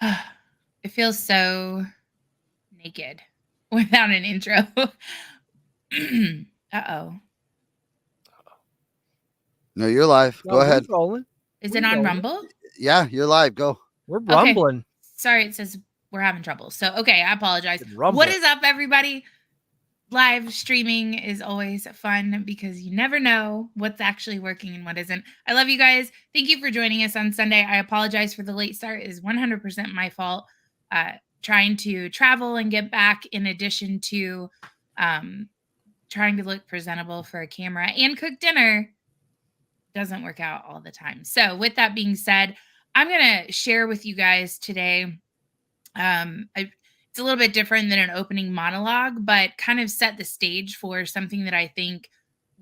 It feels so naked without an intro. Uh-oh. No, you're live. No, Go we're ahead. rolling. Is it We're on rolling. Rumble? Yeah, you're live. Go. We're Okay. rumbling. Sorry, it says we're having trouble. So, okay, I apologize. Rumble. What is up, everybody? Live streaming is always fun because you never know what's actually working and what isn't. I love you guys. Thank you for joining us on Sunday. I apologize for the late start. It is 100% my fault. Trying to travel and get back, in addition to trying to look presentable for a camera and cook dinner, doesn't work out all the time. So with that being said, I'm going to share with you guys today. It's a little bit different than an opening monologue, but kind of set the stage for something that I think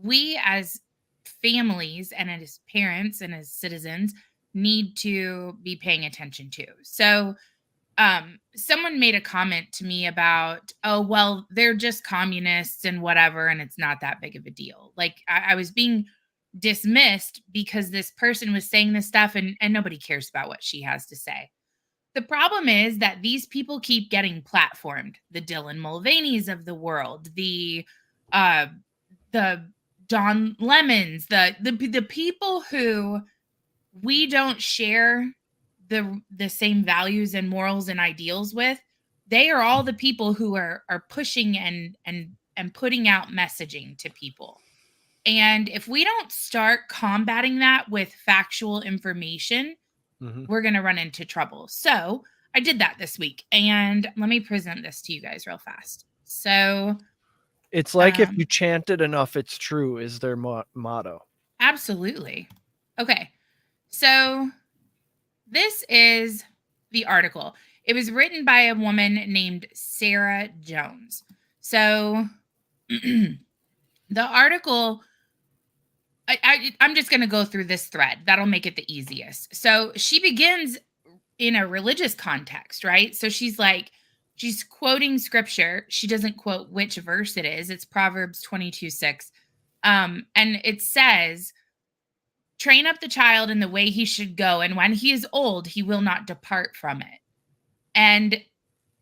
we as families and as parents and as citizens need to be paying attention to. So someone made a comment to me about, oh, well, they're just communists and whatever, and it's not that big of a deal. Like I was being dismissed because this person was saying this stuff, and nobody cares about what she has to say. The problem is that these people keep getting platformed. The Dylan Mulvaney's of the world, the Don Lemons, the people who we don't share the same values and morals and ideals with. They are all the people who are pushing and putting out messaging to people. And if we don't start combating that with factual information, we're going to run into trouble. So I did that this week, and let me present this to you guys real fast. So it's like if you chant it enough, it's true, is their motto. Absolutely. Okay. So this is the article. It was written by a woman named Sarah Jones. So the article, I'm just going to go through this thread. That'll make it the easiest. So she begins in a religious context, right? So she's quoting scripture. She doesn't quote which verse it is. It's Proverbs 22:6. And it says, train up the child in the way he should go, and when he is old, he will not depart from it. And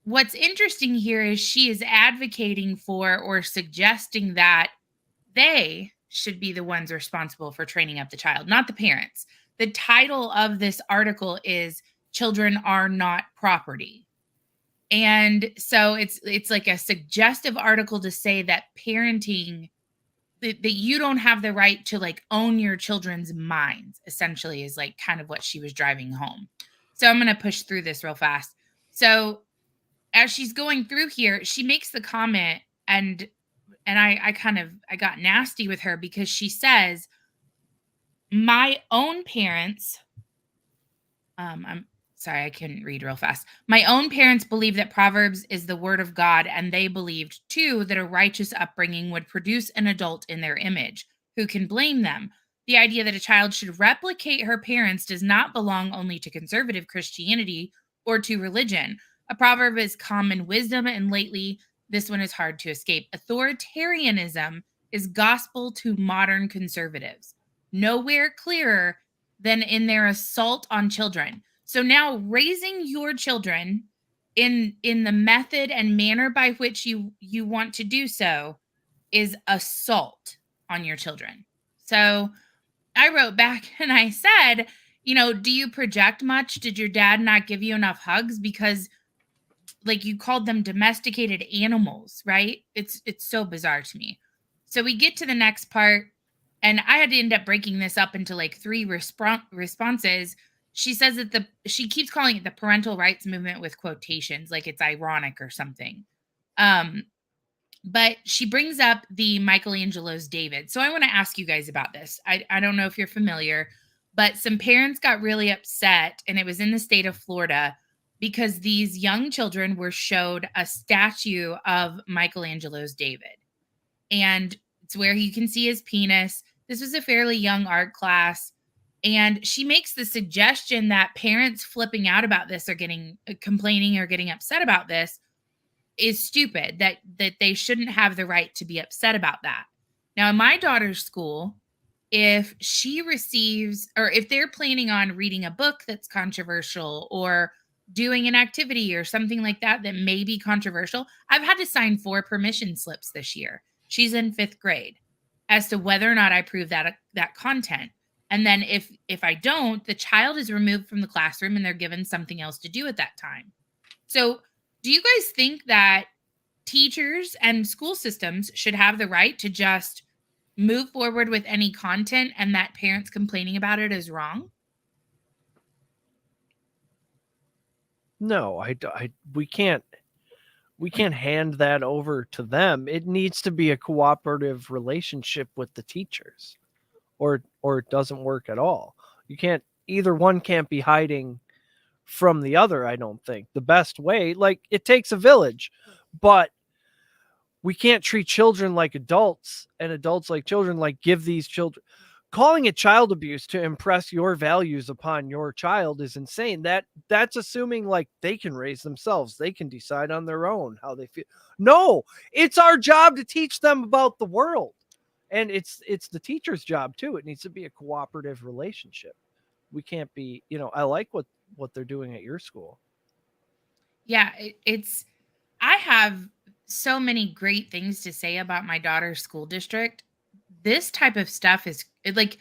what's interesting here is she is advocating for or suggesting that they should be the ones responsible for training up the child, not the parents. The title of this article is Children Are Not Property. And so it's like a suggestive article to say that parenting, that you don't have the right to like own your children's minds, essentially, is like kind of what she was driving home. So I'm going to push through this real fast. So as she's going through here, she makes the comment, and I got nasty with her because she says, my own parents, I'm sorry, I couldn't read real fast. My own parents believe that Proverbs is the word of God, and they believed, too, that a righteous upbringing would produce an adult in their image. Who can blame them? The idea that a child should replicate her parents does not belong only to conservative Christianity or to religion. A proverb is common wisdom, and lately, this one is hard to escape. Authoritarianism is gospel to modern conservatives. Nowhere clearer than in their assault on children. So now raising your children in the method and manner by which you want to do so is assault on your children. So I wrote back and I said, do you project much? Did your dad not give you enough hugs? Because like you called them domesticated animals, right? It's so bizarre to me. So we get to the next part, and I had to end up breaking this up into like 3 responses. She says that she keeps calling it the parental rights movement with quotations, like it's ironic or something. But she brings up the Michelangelo's David. So I want to ask you guys about this. I don't know if you're familiar, but some parents got really upset, and it was in the state of Florida, because these young children were showed a statue of Michelangelo's David. And it's where you can see his penis. This was a fairly young art class. And she makes the suggestion that parents flipping out about this or complaining or getting upset about this is stupid, that they shouldn't have the right to be upset about that. Now, in my daughter's school, if she receives, or if they're planning on reading a book that's controversial, or doing an activity or something like that that may be controversial. I've had to sign 4 permission slips this year. She's in 5th grade as to whether or not I approve that content. And then if I don't, the child is removed from the classroom and they're given something else to do at that time. So, do you guys think that teachers and school systems should have the right to just move forward with any content and that parents complaining about it is wrong? No, we can't hand that over to them. It needs to be a cooperative relationship with the teachers, or it doesn't work at all. Either one can't be hiding from the other. I don't think the best way, like, it takes a village, but we can't treat children like adults and adults like children. Like, give these children, calling it child abuse to impress your values upon your child is insane. That's assuming like they can raise themselves. They can decide on their own how they feel. No, it's our job to teach them about the world. And it's the teacher's job too. It needs to be a cooperative relationship. We can't be, I like what they're doing at your school. Yeah, I have so many great things to say about my daughter's school district. This type of stuff is like,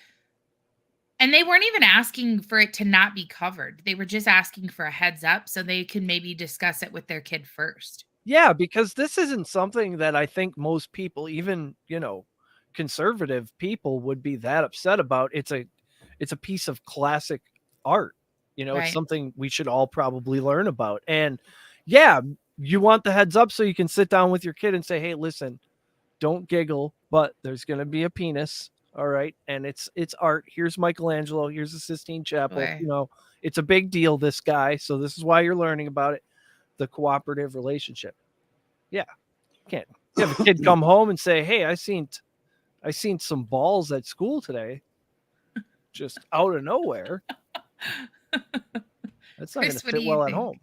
and they weren't even asking for it to not be covered. They were just asking for a heads up so they could maybe discuss it with their kid first. Yeah, because this isn't something that I think most people, even, conservative people, would be that upset about. It's a piece of classic art. Right. It's something we should all probably learn about. And yeah, you want the heads up so you can sit down with your kid and say, hey, listen, don't giggle, but there's going to be a penis. All right. And it's art. Here's Michelangelo. Here's the Sistine Chapel. Sure. It's a big deal, this guy. So this is why you're learning about it. The cooperative relationship. Yeah. You can't have a kid come home and say, hey, I seen some balls at school today, just out of nowhere. That's not going to fit well at home.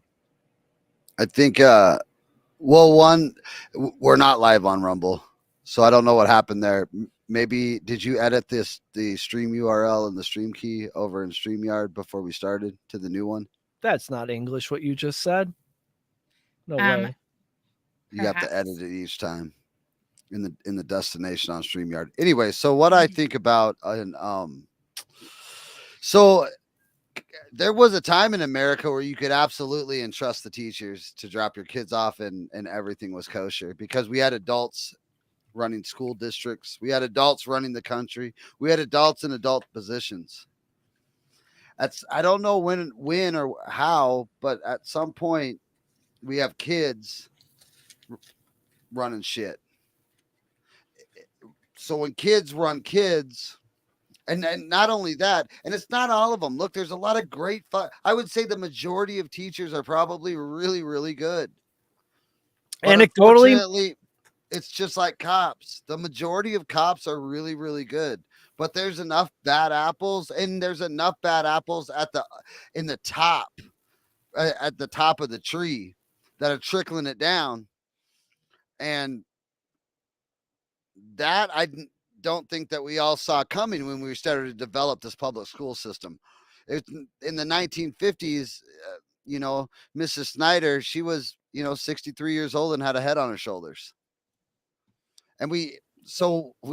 I think, one, we're not live on Rumble, so I don't know what happened there. Maybe, did you edit the stream URL and the stream key over in StreamYard before we started to the new one? That's not English, what you just said. No way. You have to edit it each time in the destination on StreamYard. Anyway, so what I think about, so there was a time in America where you could absolutely entrust the teachers to drop your kids off and everything was kosher, because we had adults running school districts. We had adults running the country. We had adults in adult positions. I don't know when or how, but at some point we have kids running shit. So when kids run kids, and not only that, and it's not all of them. Look, there's a lot of great fun. I would say the majority of teachers are probably really, really good. But unfortunately, it's just like cops. The majority of cops are really, really good. But there's enough bad apples, and there's enough bad apples at the top of the tree that are trickling it down. And that I don't think that we all saw coming when we started to develop this public school system. In the 1950s, Mrs. Snyder, she was, 63 years old and had a head on her shoulders. And we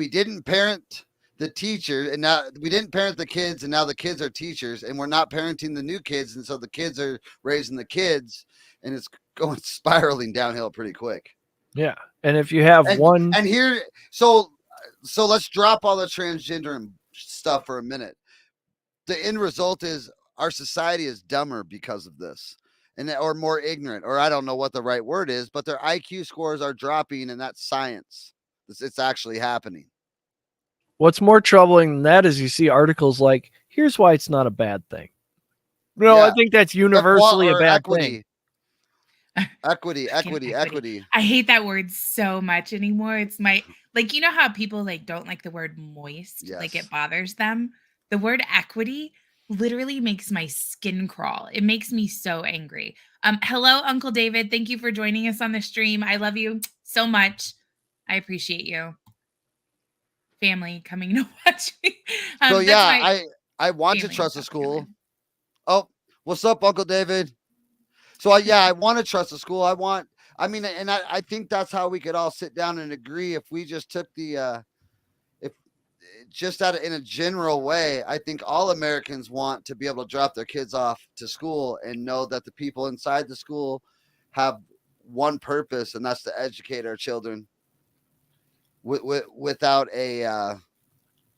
didn't parent the teacher, and now we didn't parent the kids, and now the kids are teachers, and we're not parenting the new kids. And so the kids are raising the kids, and it's going spiraling downhill pretty quick. Yeah. And if you have one, and here, so let's drop all the transgender and stuff for a minute. The end result is our society is dumber because of this, or more ignorant, or I don't know what the right word is, but their IQ scores are dropping, and that's science. It's actually happening. What's more troubling than that is you see articles like, here's why it's not a bad thing. No, yeah. I think that's universally a bad thing. Equity. I hate that word so much anymore. It's like, you know how people don't like the word moist, yes. Like it bothers them. The word equity literally makes my skin crawl. It makes me so angry. Hello, Uncle David. Thank you for joining us on the stream. I love you so much. I appreciate you. Family coming to watch me. So yeah, I want to trust a school. Oh, what's up, Uncle David? So I want to trust the school. I think that's how we could all sit down and agree if we just took if just in a general way. I think all Americans want to be able to drop their kids off to school and know that the people inside the school have one purpose, and that's to educate our children without a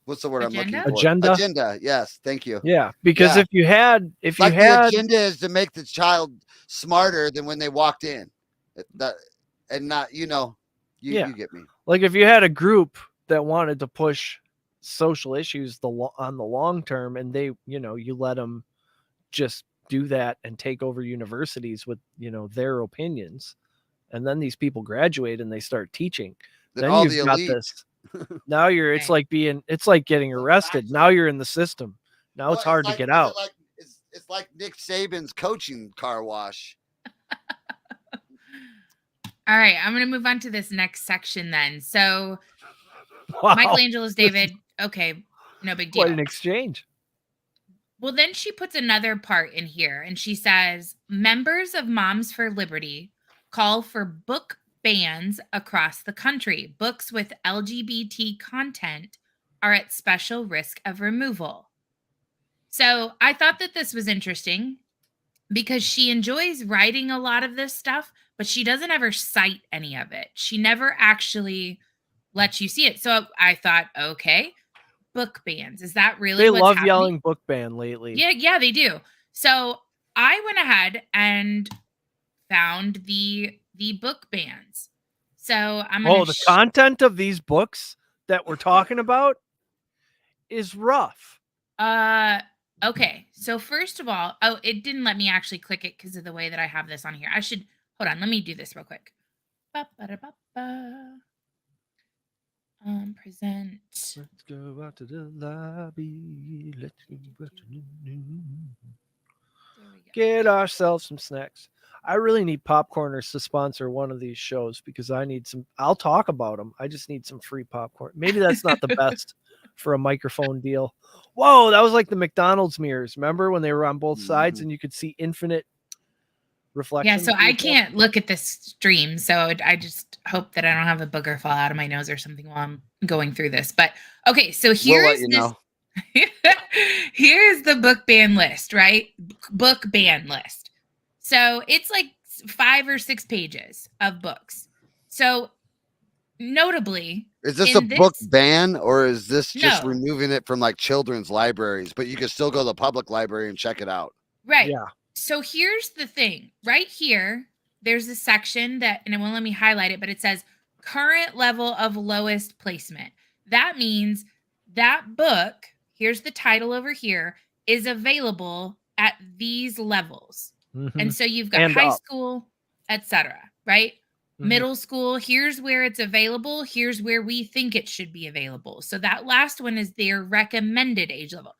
what's the word I'm looking Agenda? for? Agenda? Agenda. Yes, thank you. Yeah, because Yeah. if you had The agenda is to make the child smarter than when they walked in. That and not, you Yeah. get me. like if you had a group that wanted to push social issues on the long term, and they, you let them just do that and take over universities with, their opinions, and then these people graduate and they start teaching, Then then all you've the got elite. this. Now it's Right. it's like getting arrested. Now you're in the system. Now it's hard to get out. It's like Nick Saban's coaching car wash. All right, I'm going to move on to this next section then. So, Wow, Michelangelo's David, okay, no big deal. quite an exchange. Well, then she puts another part in here and she says, members of Moms for Liberty call for book bans across the country. Books with LGBT content are at special risk of removal. So I thought that this was interesting because she enjoys writing a lot of this stuff, but she doesn't ever cite any of it. She never actually lets you see it. So I thought, okay, book bans. Is that really They what's love happening? yelling book ban lately. Yeah, they do. So I went ahead and found the book bans. So I'm gonna The content of these books that we're talking about is rough. okay. So first of all, it didn't let me actually click it because of the way that I have this on here. I should hold on. Let me do this real quick. Ba-ba-da-ba-ba. Present. Let's go out to the lobby. Let's go out to the There we go. get ourselves some snacks. I really need Popcorners to sponsor one of these shows because I need some. I'll talk about them. I just need some free popcorn. Maybe that's not the best for a microphone deal. Whoa, that was like the McDonald's mirrors. Remember when they were on both sides and you could see infinite reflections? Yeah, so I can't look at this stream, so I just hope that I don't have a booger fall out of my nose or something while I'm going through this. But okay, so here's here's the book ban list, right? Book ban list. So it's like 5 or 6 pages of books. So notably, is this a book ban, or is this just removing it from like children's libraries, but you can still go to the public library and check it out? Right. Yeah. So here's the thing. Right here, there's a section that, and it won't let me highlight it, but it says current level of lowest placement. That means that book, here's the title over here, is available at these levels. Mm-hmm. And so you've got high school, etc., right? Mm-hmm. Middle school, here's where it's available. Here's where we think it should be available. So that last one is their recommended age level.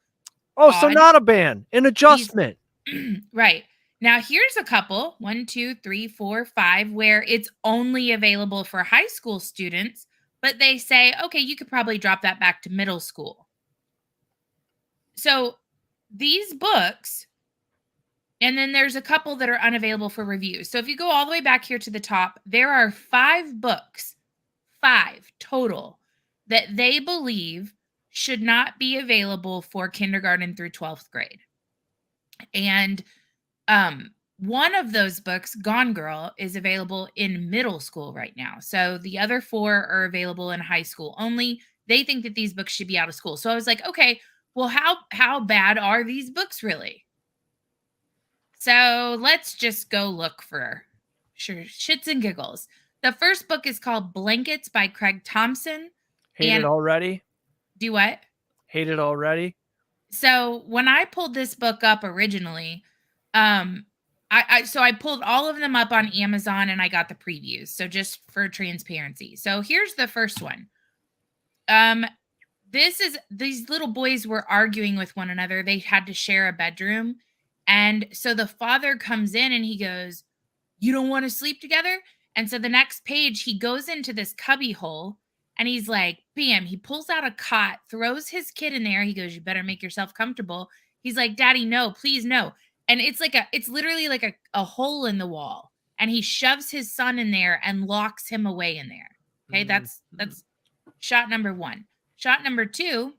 Oh, so not a ban, an adjustment. Right. Now, here's a couple, 1, 2, 3, 4, 5, where it's only available for high school students, but they say, okay, you could probably drop that back to middle school. So these books, and then there's a couple that are unavailable for review. So if you go all the way back here to the top, there are 5 books, 5 total, that they believe should not be available for kindergarten through 12th grade. And one of those books, Gone Girl, is available in middle school right now. So the other 4 are available in high school only. They think that these books should be out of school. So I was like, okay, well, how bad are these books really? So let's just go look for shits and giggles. The first book is called Blankets by Craig Thompson. Hate it already? Do what? Hate it already? So when I pulled this book up originally, I pulled all of them up on Amazon and I got the previews. So just for transparency. So here's the first one. These little boys were arguing with one another. They had to share a bedroom. And so the father comes in and he goes, "You don't want to sleep together?" And so the next page, he goes into this cubby hole and he's like, bam, he pulls out a cot, throws his kid in there. He goes, "You better make yourself comfortable." He's like, "Daddy, no, please, no." and it's literally like a hole in the wall, and he shoves his son in there and locks him away in there. Okay, that's shot number 1. Shot number 2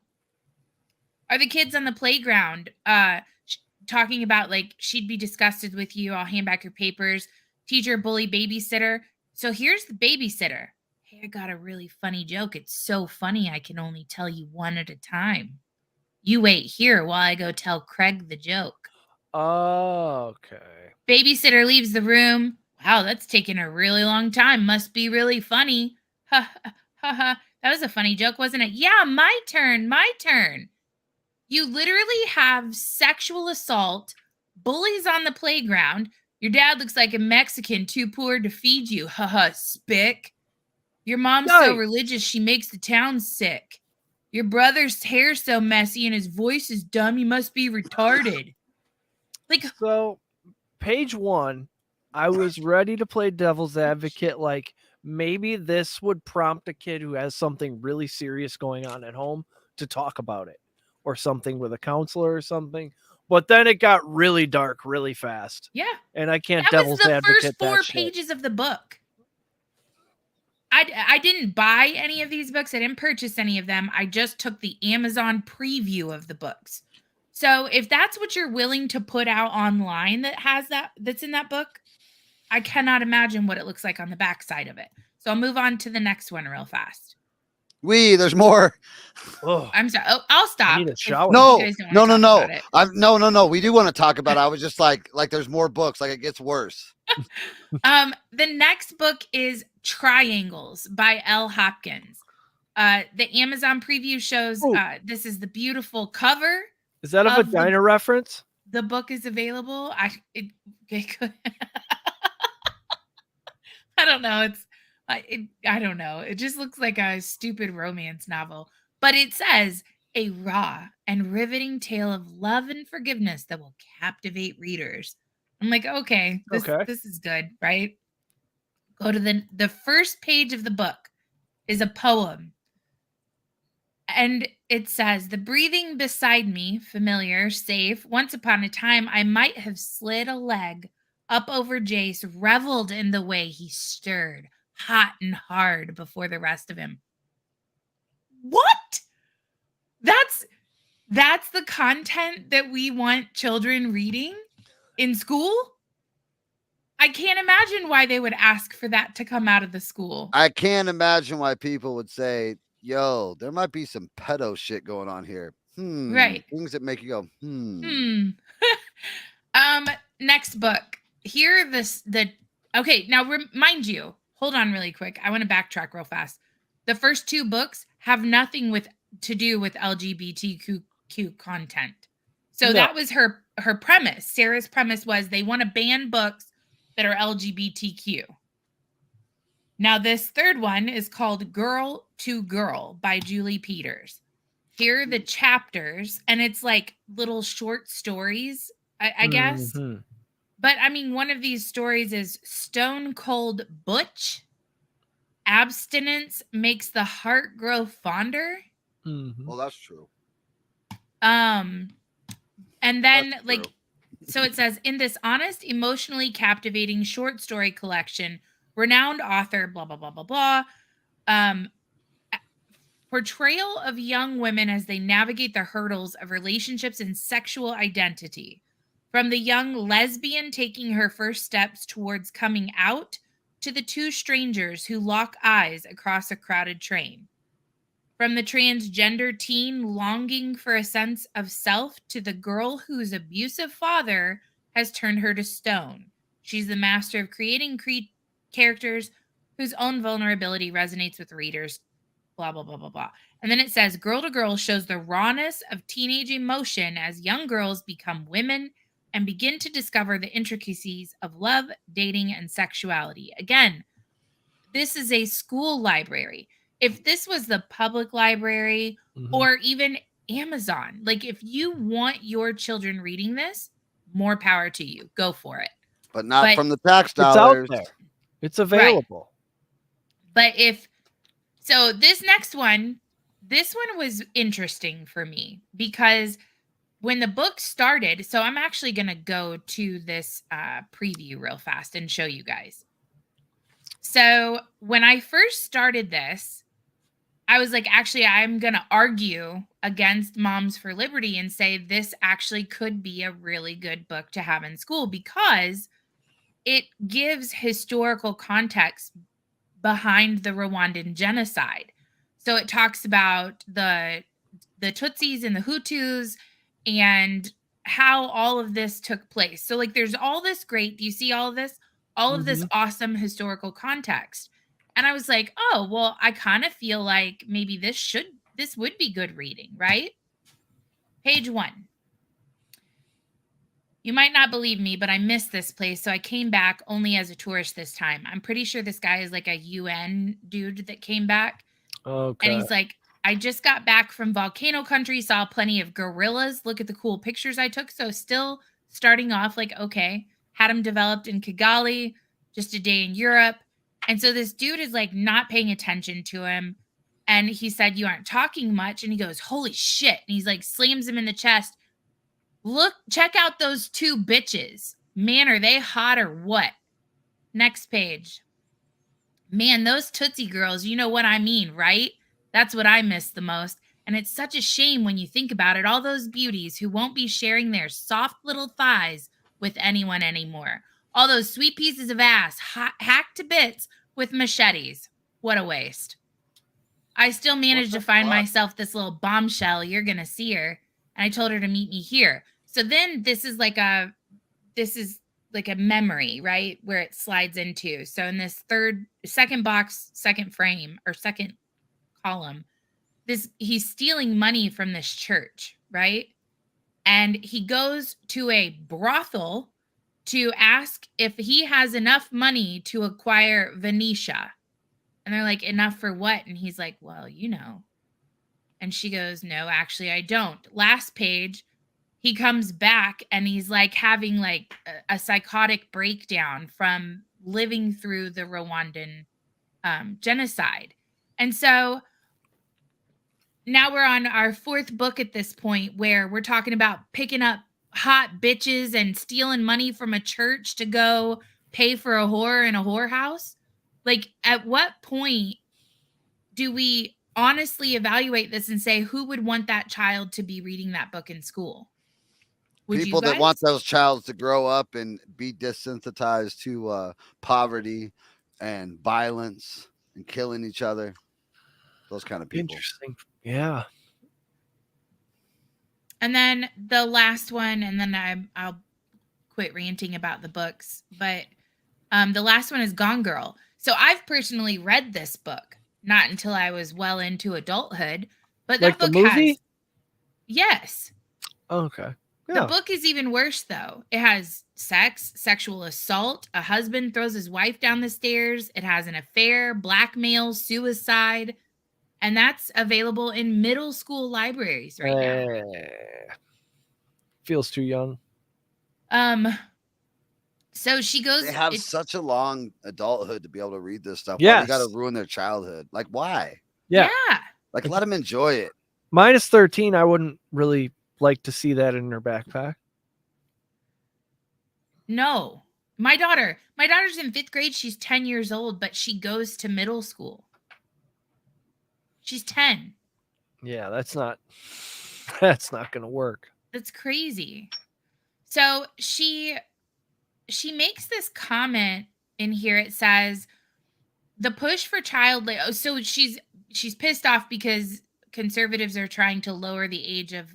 are the kids on the playground talking about like, she'd be disgusted with you, I'll hand back your papers, teacher bully babysitter. So here's the babysitter. Hey, I got a really funny joke. It's so funny I can only tell you one at a time. You wait here while I go tell Craig the joke. Oh, okay. Babysitter leaves the room. Wow, that's taking a really long time. Must be really funny. Ha ha ha ha. That was a funny joke, wasn't it? Yeah, my turn. My turn. You literally have sexual assault, bullies on the playground. Your dad looks like a Mexican too poor to feed you. Haha, spick. Your mom's so Yikes. religious she makes the town sick. Your brother's hair's so messy and his voice is dumb, he must be retarded. Like, So, page 1, I was ready to play devil's advocate. Like, maybe this would prompt a kid who has something really serious going on at home to talk about it, or something with a counselor or something. But then it got really dark really fast. yeah. And I can't That was devil's the advocate first that 4 shit. pages of the book. I didn't buy any of these books. I didn't purchase any of them. I just took the Amazon preview of the books. So if that's what you're willing to put out online that's in that book, I cannot imagine what it looks like on the backside of it. So I'll move on to the next one real fast. There's more. Oh, I'm sorry. Oh, I'll stop. I need a if shower. No, you guys don't no, wanna no, talk no. about it. No. We do want to talk about it. I was just like there's more books. Like it gets worse. The next book is Triangles by L. Hopkins. The Amazon preview shows Ooh. This is the beautiful cover. Is that a of the- vagina reference? The book is available. I don't know. I don't know. It just looks like a stupid romance novel. But it says a raw and riveting tale of love and forgiveness that will captivate readers. I'm like, okay, this is good, right? Go to the first page of the book is a poem. And it says, the breathing beside me, familiar, safe. Once upon a time, I might have slid a leg up over Jace, reveled in the way he stirred, hot and hard before the rest of him. What? That's the content that we want children reading in school? I can't imagine why they would ask for that to come out of the school. I can't imagine why people would say, yo, there might be some pedo shit going on here. Right. Things that make you go, Next book. Here, okay, now mind you, hold on really quick. I want to backtrack real fast. The first 2 books have nothing to do with LGBTQ content. So that was her premise. Sarah's premise was they want to ban books that are LGBTQ. Now, this third one is called Girl to Girl by Julie Peters. Here are the chapters, and it's like little short stories, I guess. Mm-hmm. But I mean, one of these stories is Stone Cold Butch. Abstinence makes the heart grow fonder. Mm-hmm. Well, that's true. And then That's like, true. so it says, in this honest, emotionally captivating short story collection, renowned author, blah, blah, blah, blah, blah, portrayal of young women as they navigate the hurdles of relationships and sexual identity. From the young lesbian taking her first steps towards coming out to the 2 strangers who lock eyes across a crowded train. From the transgender teen longing for a sense of self to the girl whose abusive father has turned her to stone. She's the master of creating characters whose own vulnerability resonates with readers. Blah, blah, blah, blah, blah. And then it says, Girl to Girl shows the rawness of teenage emotion as young girls become women and begin to discover the intricacies of love, dating, and sexuality. Again, this is a school library. If this was the public library or even Amazon, like if you want your children reading this, more power to you. Go for it. But not from the tax It's out dollars. there. It's available. Right. But this next one, this one was interesting for me because when the book started, so I'm actually going to go to this preview real fast and show you guys. So when I first started this, I was like, actually, I'm going to argue against Moms for Liberty and say this actually could be a really good book to have in school because it gives historical context behind the Rwandan genocide. So it talks about the Tutsis and the Hutus and how all of this took place. So like there's all this great, do you see all of this? All of this awesome historical context. And I was like, "Oh, well, I kind of feel like maybe this would be good reading, right?" Page 1. You might not believe me, but I missed this place, so I came back only as a tourist this time. I'm pretty sure this guy is like a UN dude that came back. Okay. And he's like, I just got back from volcano country, saw plenty of gorillas. Look at the cool pictures I took. So still starting off like, okay, had him developed in Kigali, just a day in Europe. And so this dude is like not paying attention to him. And he said, you aren't talking much. And he goes, holy shit. And he's like, slams him in the chest. Look, check out those 2 bitches. Man, are they hot or what? Next page. Man, those Tootsie girls, you know what I mean, right? That's what I miss the most. And it's such a shame when you think about it, all those beauties who won't be sharing their soft little thighs with anyone anymore. All those sweet pieces of ass hacked to bits with machetes. What a waste. I still managed to find myself this little bombshell. You're going to see her. And I told her to meet me here. So then this is like a memory, right? Where it slides into. So in this second box, second frame or second column, he's stealing money from this church, right? And he goes to a brothel to ask if he has enough money to acquire Venetia. And they're like, enough for what? And he's like, well, you know. And she goes, no, actually, I don't. Last page, he comes back and he's like having like a psychotic breakdown from living through the Rwandan genocide. And so now we're on our 4th book at this point where we're talking about picking up hot bitches and stealing money from a church to go pay for a whore in a whorehouse. Like, at what point do we honestly evaluate this and say who would want that child to be reading that book in school? Would People that want those childs to grow up and be desensitized to poverty and violence and killing each other. Those kind of people. Interesting. Yeah. And then the last one, and then I'll quit ranting about the books. But the last one is Gone Girl. So I've personally read this book, not until I was well into adulthood. But that like book the movie? Yes. Okay. Yeah. The book is even worse, though. It has sex, sexual assault, a husband throws his wife down the stairs, it has an affair, blackmail, suicide, and that's available in middle school libraries right now. Feels too young. So she goes. They have such a long adulthood to be able to read this stuff. Yes. Why you got to ruin their childhood? Like, why? Yeah. Like, let them enjoy it. Minus 13, I wouldn't really like to see that in her backpack. No. My daughter's in 5th grade. She's 10 years old, but she goes to middle school. She's 10. Yeah, that's not going to work. That's crazy. So she makes this comment in here. It says the push for child labor. So she's pissed off because conservatives are trying to lower the age of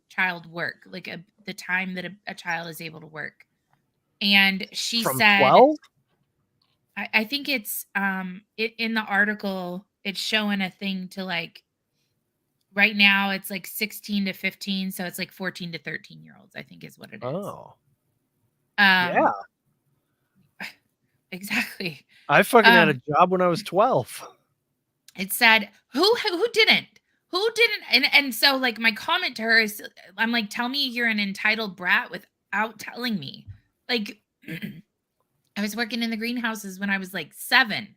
child work, like the time that a child is able to work. And she said, 12? I think it's in the article, it's showing a thing to like, right now it's like 16 to 15. So it's like 14 to 13 year olds, I think is what it is. Oh. Yeah. Exactly. I fucking had a job when I was 12. It said, who didn't? Who didn't? And so like my comment to her is, I'm like, tell me you're an entitled brat without telling me. Like, I was working in the greenhouses when I was like 7.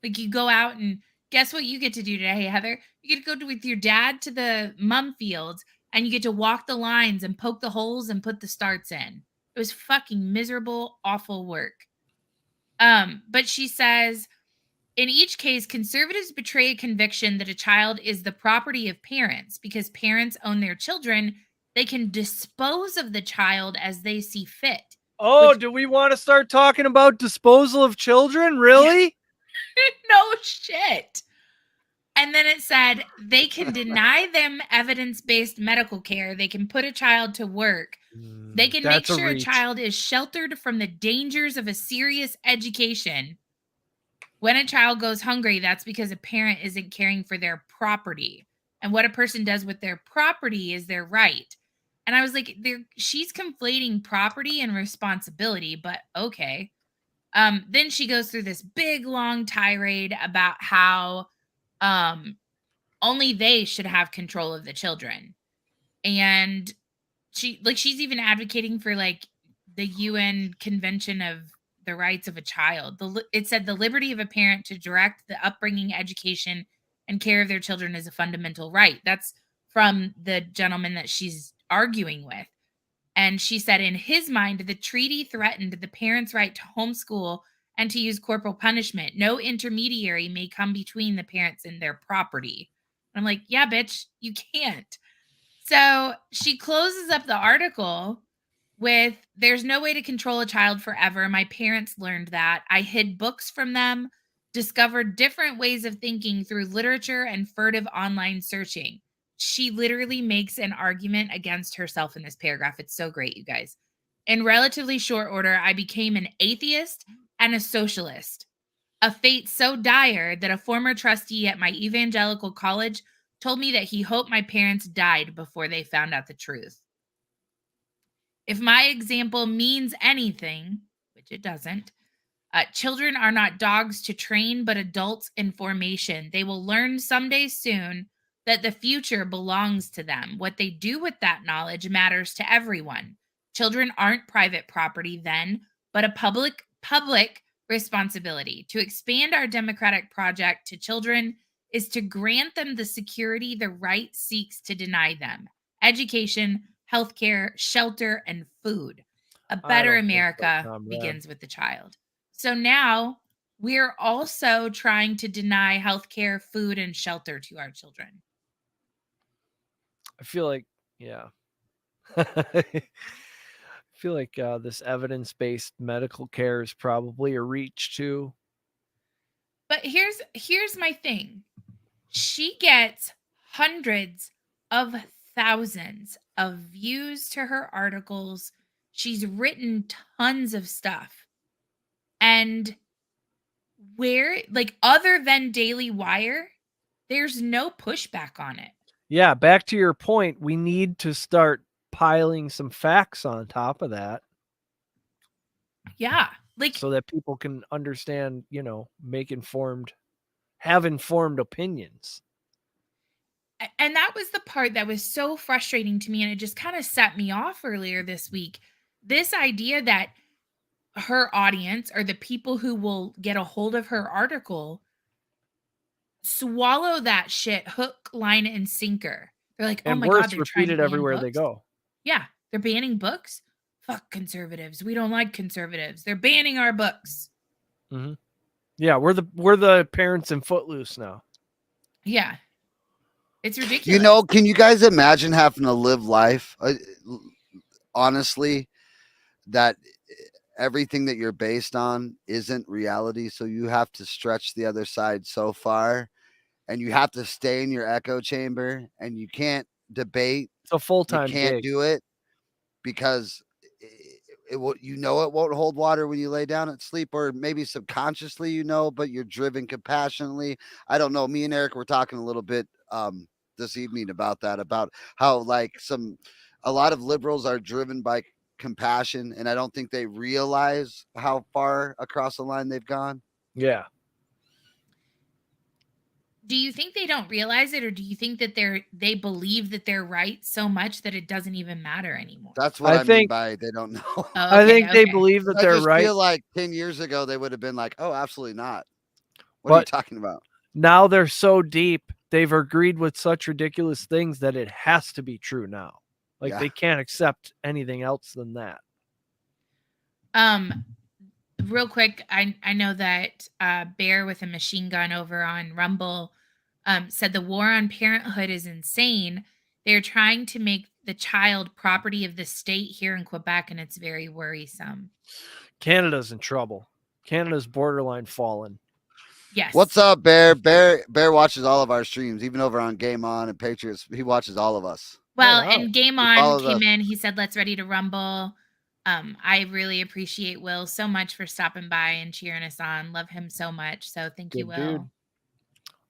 Like, you go out and guess what you get to do today, Heather? You get to go with your dad to the mum fields and you get to walk the lines and poke the holes and put the starts in. It was fucking miserable, awful work. But she says, in each case, conservatives betray a conviction that a child is the property of parents because parents own their children. They can dispose of the child as they see fit. Oh, Which- do we want to start talking about disposal of children? Really? No shit. And then it said they can deny them evidence-based medical care. They can put a child to work. They can make That's a sure a reach. child is sheltered from the dangers of a serious education. When a child goes hungry, that's because a parent isn't caring for their property. And what a person does with their property is their right. And I was like, she's conflating property and responsibility, but okay. Then she goes through this big long tirade about how only they should have control of the children. And she's even advocating for like the UN Convention of the Rights of a Child. It said the liberty of a parent to direct the upbringing, education, and care of their children is a fundamental right. That's from the gentleman that she's arguing with. And she said, in his mind, the treaty threatened the parents' right to homeschool and to use corporal punishment. No intermediary may come between the parents and their property. I'm like, yeah, bitch, you can't. So she closes up the article with, there's no way to control a child forever. My parents learned that. I hid books from them, discovered different ways of thinking through literature and furtive online searching. She literally makes an argument against herself in this paragraph. It's so great, you guys. In relatively short order, I became an atheist and a socialist, a fate so dire that a former trustee at my evangelical college told me that he hoped my parents died before they found out the truth. If my example means anything, which it doesn't, children are not dogs to train, but adults in formation. They will learn someday soon that the future belongs to them. What they do with that knowledge matters to everyone. Children aren't private property then, but a public responsibility. To expand our democratic project to children is to grant them the security the right seeks to deny them: education, healthcare, shelter, and food. A better America begins with the child. So now we're also trying to deny healthcare, food, and shelter to our children. I feel like, yeah. I feel like this evidence-based medical care is probably a reach too. But here's my thing. She gets hundreds of thousands of views to her articles. She's written tons of stuff. And where, like, other than Daily Wire, there's no pushback on it. Yeah, back to your point, we need to start piling some facts on top of that. Yeah. Like, so that people can understand, have informed opinions. And that was the part that was so frustrating to me, and it just kind of set me off earlier this week. This idea that her audience, or the people who will get a hold of her article, swallow that shit hook, line, and sinker. They're like, oh and my worse, God, they're repeat trying to it ban everywhere books. they go. Yeah, they're banning books. Fuck conservatives. We don't like conservatives. They're banning our books. Mm-hmm. Yeah, we're the parents in Footloose now. Yeah. It's ridiculous. You know, can you guys imagine having to live life, honestly, that everything that you're based on isn't reality? So you have to stretch the other side so far, and you have to stay in your echo chamber, and you can't debate. It's a full-time You can't gig. do it because it won't hold water when you lay down and sleep, or maybe subconsciously, but you're driven compassionately. I don't know. Me and Eric were talking a little bit this evening about that, about how a lot of liberals are driven by compassion, and I don't think they realize how far across the line they've gone. Yeah. Do you think they don't realize it, or do you think that they believe that they're right so much that it doesn't even matter anymore? That's what I mean by they don't know. Oh, okay, I think they believe that they're right. I feel like 10 years ago they would have been like, oh, absolutely not. What are you talking about? Now they're so deep they've agreed with such ridiculous things that it has to be true now. Like Yeah. they can't accept anything else than that. Real quick, I know that Bear with a machine gun over on Rumble said the war on parenthood is insane. They're trying to make the child property of the state here in Quebec, and it's very worrisome. Canada's in trouble. Canada's borderline fallen. Yes. What's up, Bear? Bear watches all of our streams, even over on Game On and Patriots. He watches all of us. Well, Right on. and Game He On follows came us. in. He said, "Let's ready to rumble." I really appreciate Will so much for stopping by and cheering us on. Love him so much. So thank you, Good Will.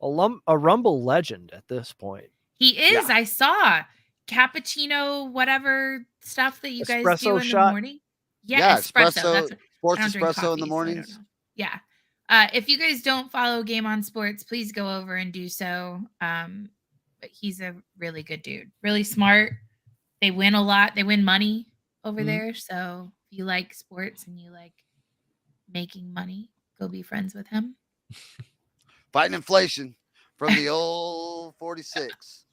dude. A Rumble legend at this point. He is. Yeah. I saw cappuccino, whatever stuff that you guys do Espresso in shot? the morning. Yeah, espresso. espresso, That's what, sports I don't drink espresso in the coffee, so I don't mornings. know. Yeah. If you guys don't follow Game On Sports, please go over and do so. But he's a really good dude, really smart. They win a lot. They win money over there. So if you like sports and you like making money, go be friends with him. Fighting inflation from the old 46.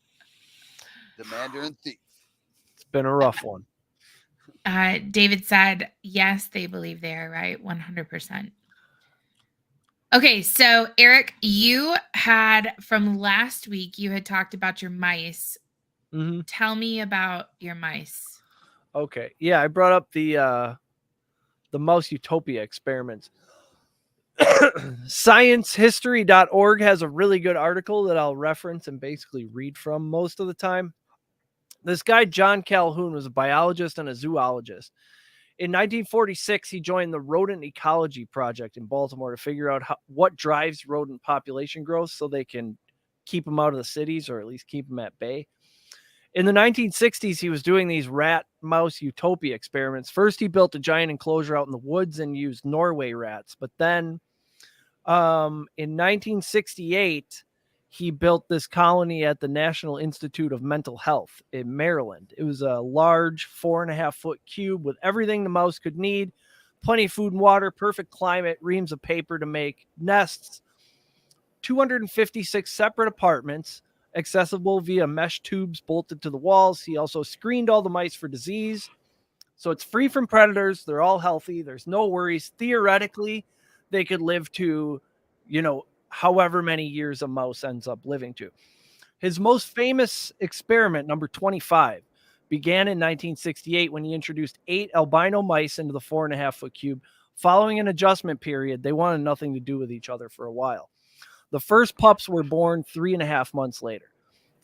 The Mandarin Thief. It's been a rough one. David said, yes, they believe they are right. 100%. Okay, so Eric, you had from last week, you had talked about your mice. Mm-hmm. Tell me about your mice. Okay. Yeah, I brought up the mouse utopia experiments. Sciencehistory.org has a really good article that I'll reference and basically read from most of the time. This guy, John Calhoun, was a biologist and a zoologist. In 1946, he joined the Rodent Ecology Project in Baltimore to figure out what drives rodent population growth so they can keep them out of the cities or at least keep them at bay. In the 1960s, he was doing these rat mouse utopia experiments. First, he built a giant enclosure out in the woods and used Norway rats. But then in 1968, he built this colony at the National Institute of Mental Health in Maryland. It was a large 4.5-foot cube with everything the mouse could need, plenty of food and water, perfect climate, reams of paper to make nests, 256 separate apartments, accessible via mesh tubes bolted to the walls. He also screened all the mice for disease. So it's free from predators. They're all healthy. There's no worries. Theoretically, they could live to, however many years a mouse ends up living to. His most famous experiment, number 25, began in 1968 when he introduced 8 albino mice into the 4.5-foot cube. Following an adjustment period, they wanted nothing to do with each other for a while. The first pups were born 3.5 months later,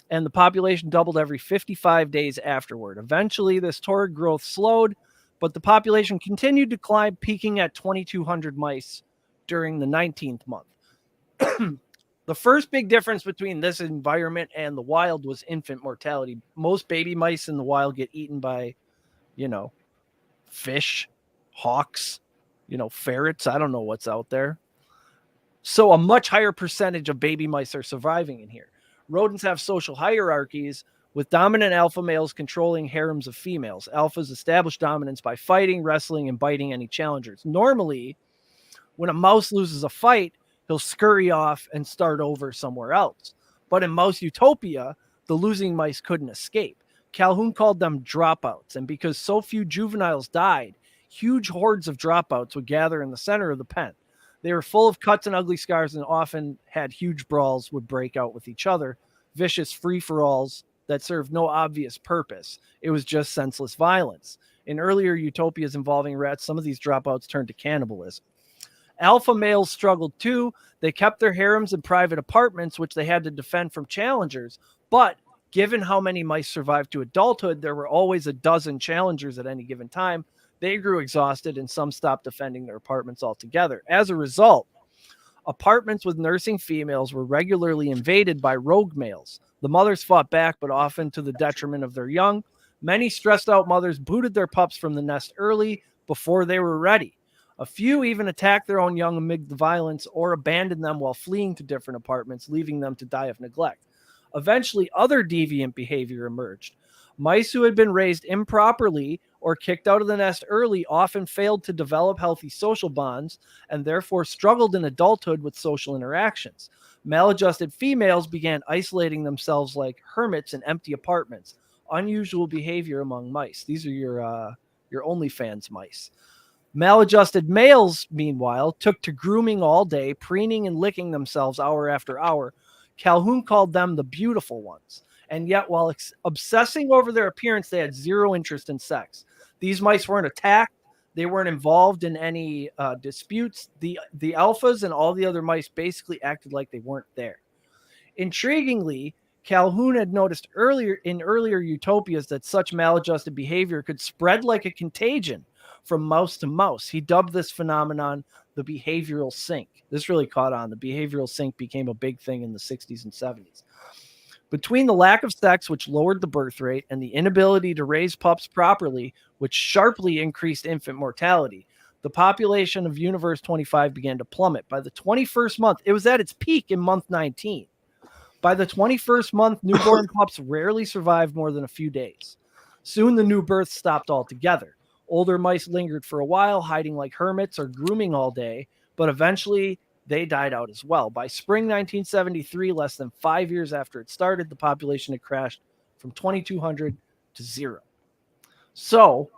and the population doubled every 55 days afterward. Eventually, this torrid growth slowed, but the population continued to climb, peaking at 2,200 mice during the 19th month. The first big difference between this environment and the wild was infant mortality. Most baby mice in the wild get eaten by, fish, hawks, ferrets. I don't know what's out there. So a much higher percentage of baby mice are surviving in here. Rodents have social hierarchies with dominant alpha males controlling harems of females. Alphas establish dominance by fighting, wrestling, and biting any challengers. Normally, when a mouse loses a fight, he'll scurry off and start over somewhere else. But in Mouse Utopia, the losing mice couldn't escape. Calhoun called them dropouts, and because so few juveniles died, huge hordes of dropouts would gather in the center of the pen. They were full of cuts and ugly scars and often had huge brawls would break out with each other, vicious free-for-alls that served no obvious purpose. It was just senseless violence. In earlier utopias involving rats, some of these dropouts turned to cannibalism. Alpha males struggled too. They kept their harems in private apartments, which they had to defend from challengers. But given how many mice survived to adulthood, there were always a dozen challengers at any given time. They grew exhausted and some stopped defending their apartments altogether. As a result, apartments with nursing females were regularly invaded by rogue males. The mothers fought back, but often to the detriment of their young. Many stressed out mothers booted their pups from the nest early before they were ready. A few even attacked their own young amid the violence or abandoned them while fleeing to different apartments, leaving them to die of neglect. Eventually, other deviant behavior emerged. Mice who had been raised improperly or kicked out of the nest early often failed to develop healthy social bonds and therefore struggled in adulthood with social interactions. Maladjusted females began isolating themselves like hermits in empty apartments. Unusual behavior among mice. These are your OnlyFans mice. Maladjusted males, meanwhile, took to grooming all day, preening and licking themselves hour after hour. Calhoun called them the beautiful ones. And yet, while obsessing over their appearance, they had zero interest in sex. These mice weren't attacked. They weren't involved in any disputes. The alphas and all the other mice basically acted like they weren't there. Intriguingly, Calhoun had noticed earlier utopias that such maladjusted behavior could spread like a contagion from mouse to mouse. He dubbed this phenomenon the behavioral sink. This really caught on. The behavioral sink became a big thing in the 60s and 70s. Between the lack of sex, which lowered the birth rate, and the inability to raise pups properly, which sharply increased infant mortality, the population of Universe 25 began to plummet. By the 21st month, it was at its peak in month 19. By the 21st month, newborn pups rarely survived more than a few days. Soon the new births stopped altogether. Older mice lingered for a while, hiding like hermits or grooming all day, but eventually they died out as well. By spring 1973, less than 5 years after it started, the population had crashed from 2,200 to 0. So,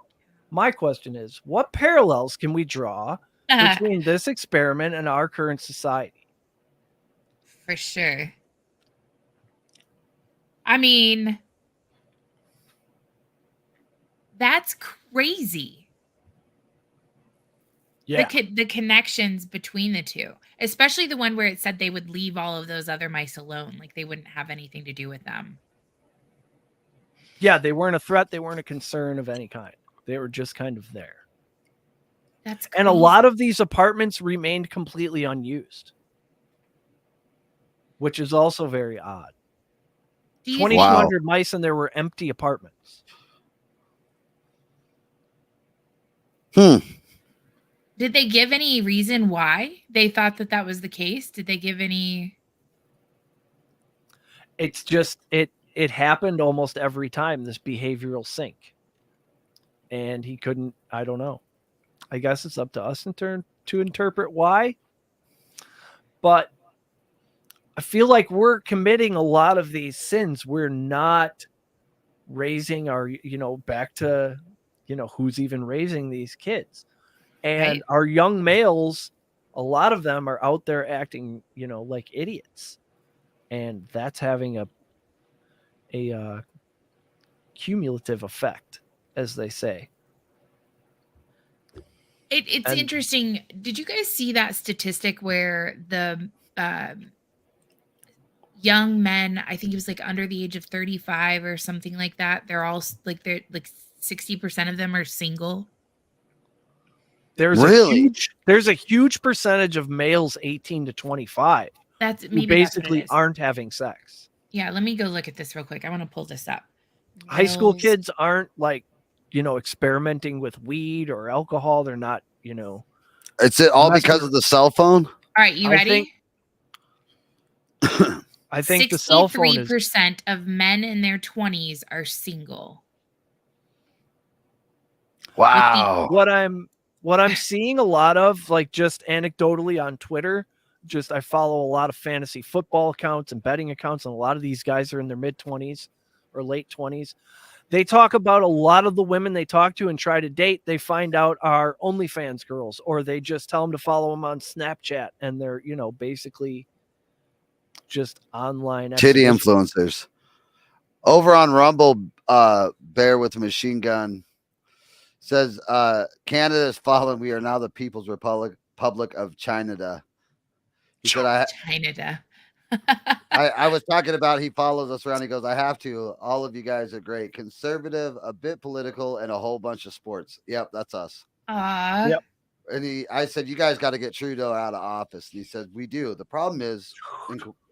my question is, what parallels can we draw between this experiment and our current society? For sure. I mean, that's crazy. Yeah. The connections between the two, especially the one where it said they would leave all of those other mice alone, like they wouldn't have anything to do with them. Yeah, they weren't a threat. They weren't a concern of any kind. They were just kind of there. That's crazy. And a lot of these apartments remained completely unused, which is also very odd. 2,200 mice, and there were empty apartments. Did they give any reason why they thought that was the case? Did they give any? It's just it happened almost every time, this behavioral sink. And he couldn't, I don't know. I guess it's up to us in turn to interpret why. But I feel like we're committing a lot of these sins. We're not raising our, back to, who's even raising these kids. And our young males, a lot of them are out there acting, like idiots. And that's having a cumulative effect, as they say. It's interesting. Did you guys see that statistic where the young men, I think it was like under the age of 35 or something like that, they're 60% of them are single? There's a huge percentage of males 18 to 25 who basically aren't having sex. Yeah, let me go look at this real quick. I want to pull this up. High school kids aren't experimenting with weed or alcohol. They're not, It's all because of the cell phone. All right, you ready? I think the cell phone is 63% of men in their 20s are single. Wow. What I'm seeing a lot of, like, just anecdotally on Twitter, I follow a lot of fantasy football accounts and betting accounts, and a lot of these guys are in their mid-20s or late 20s. They talk about a lot of the women they talk to and try to date, they find out are OnlyFans girls, or they just tell them to follow them on Snapchat, and they're, basically just online titty influencers. Over on Rumble, Bear with a Machine Gun says Canada is fallen. We are now the People's Republic of China. He said, China. I was talking about, he follows us around. He goes, I have to. All of you guys are great. Conservative, a bit political, and a whole bunch of sports. Yep, that's us. Yep. And I said, you guys got to get Trudeau out of office. And he said, we do. The problem is,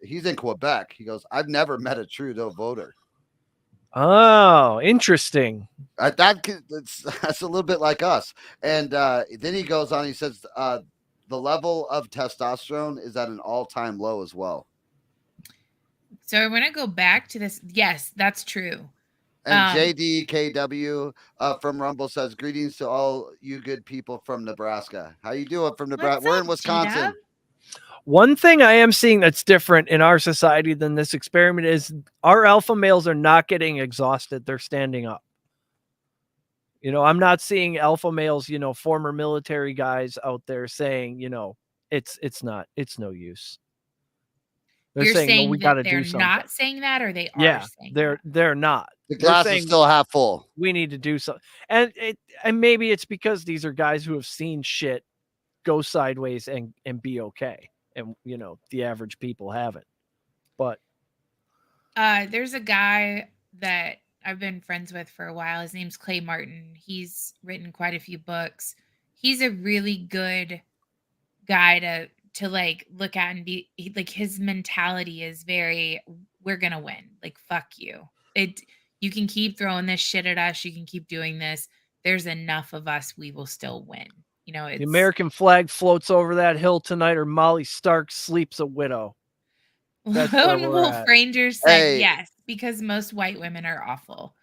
he's in Quebec. He goes, I've never met a Trudeau voter. Oh, interesting. That's a little bit like us. And then he goes on. He says the level of testosterone is at an all-time low as well. So I want to go back to this. Yes, that's true. And JDKW from Rumble says, greetings to all you good people from Nebraska. How you doing from Nebraska? We're in Wisconsin. One thing I am seeing that's different in our society than this experiment is our alpha males are not getting exhausted. They're standing up. I'm not seeing alpha males, former military guys out there saying, it's no use. They're You're saying, no, saying we got that to they're do something. not saying that, or they are Yeah, saying they're not. The They're glass is saying still half full. we need to do something. And maybe it's because these are guys who have seen shit go sideways and be okay. And the average people haven't. But there's a guy that I've been friends with for a while. His name's Clay Martin. He's written quite a few books. He's a really good guy to like look at and be like, his mentality is very, we're gonna win. Like, fuck you. You can keep throwing this shit at us. You can keep doing this. There's enough of us. We will still win. It's the American flag floats over that hill tonight, or Molly Stark sleeps a widow. That's where Lone we're Wolf at. Ranger said Hey. yes, because most white women are awful.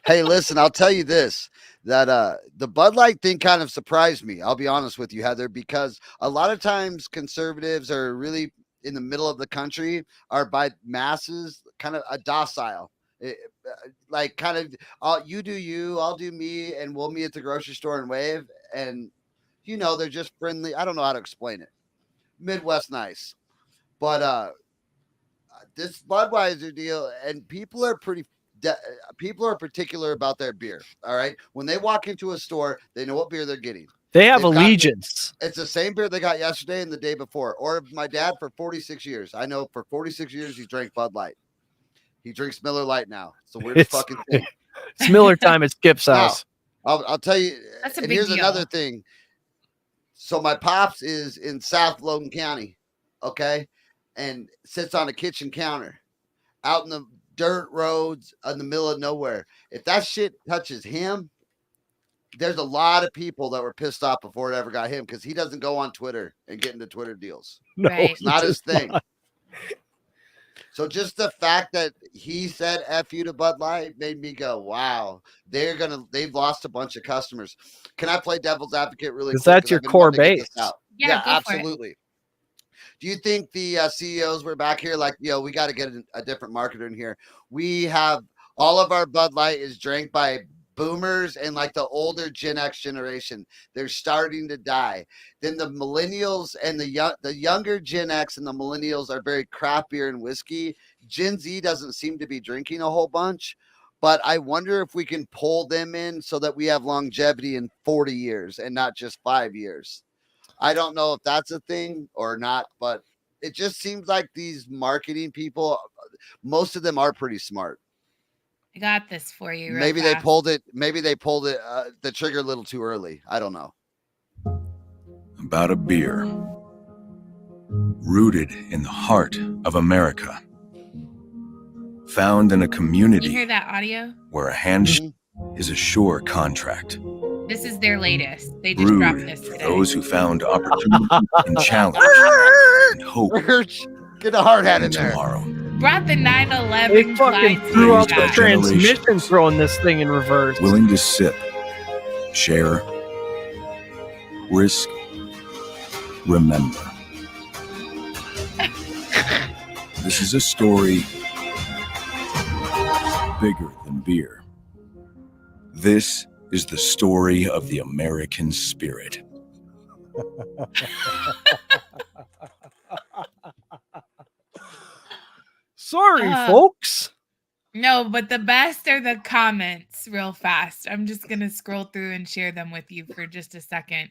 Hey, listen, I'll tell you this, that the Bud Light thing kind of surprised me. I'll be honest with you, Heather, because a lot of times conservatives are really in the middle of the country, are by masses kind of a docile. Like kind of, you do you, I'll do me, and we'll meet at the grocery store and wave. And, they're just friendly. I don't know how to explain it. Midwest nice. But this Budweiser deal, and people are particular about their beer. All right, when they walk into a store, they know what beer they're getting. They have allegiance. It's the same beer they got yesterday and the day before. Or my dad for 46 years. I know for 46 years he drank Bud Light. He drinks Miller Light now. It's the weirdest fucking thing. It's Miller time at Skip's house. Now, I'll tell you. That's a and big here's deal. another thing. So my pops is in South Logan County, okay, and sits on a kitchen counter out in the dirt roads in the middle of nowhere. If that shit touches him, there's a lot of people that were pissed off before it ever got him, because he doesn't go on Twitter and get into Twitter deals. No, Right. It's not his thing. So just the fact that he said F you to Bud Light made me go, wow, they've lost a bunch of customers. Can I play devil's advocate really quick? Because that's your core base. Yeah, go absolutely. Do you think the CEOs were back here like, we got to get a different marketer in here? We have all of our Bud Light is drank by boomers and like the older Gen X generation. They're starting to die. Then the millennials and the younger Gen X and the millennials are very craft beer and whiskey. Gen Z doesn't seem to be drinking a whole bunch, but I wonder if we can pull them in so that we have longevity in 40 years and not just 5 years. I don't know if that's a thing or not, but it just seems like these marketing people, most of them are pretty smart. I got this for you. Maybe they pulled it. Maybe they pulled it the trigger a little too early. I don't know. About a beer rooted in the heart of America, found in a community. You hear that audio? Where a handshake is a sure contract. This is their latest. They just Brewed dropped this for today. those who found opportunity and challenge and hope. Get a hard hat in there. Tomorrow. Brought the 911. They fucking threw out the back. transmission throwing this thing in reverse. Willing to sip, share, risk, remember. This is a story bigger than beer. This is the story of the American spirit. Sorry, folks. No, but the best are the comments real fast. I'm just going to scroll through and share them with you for just a second.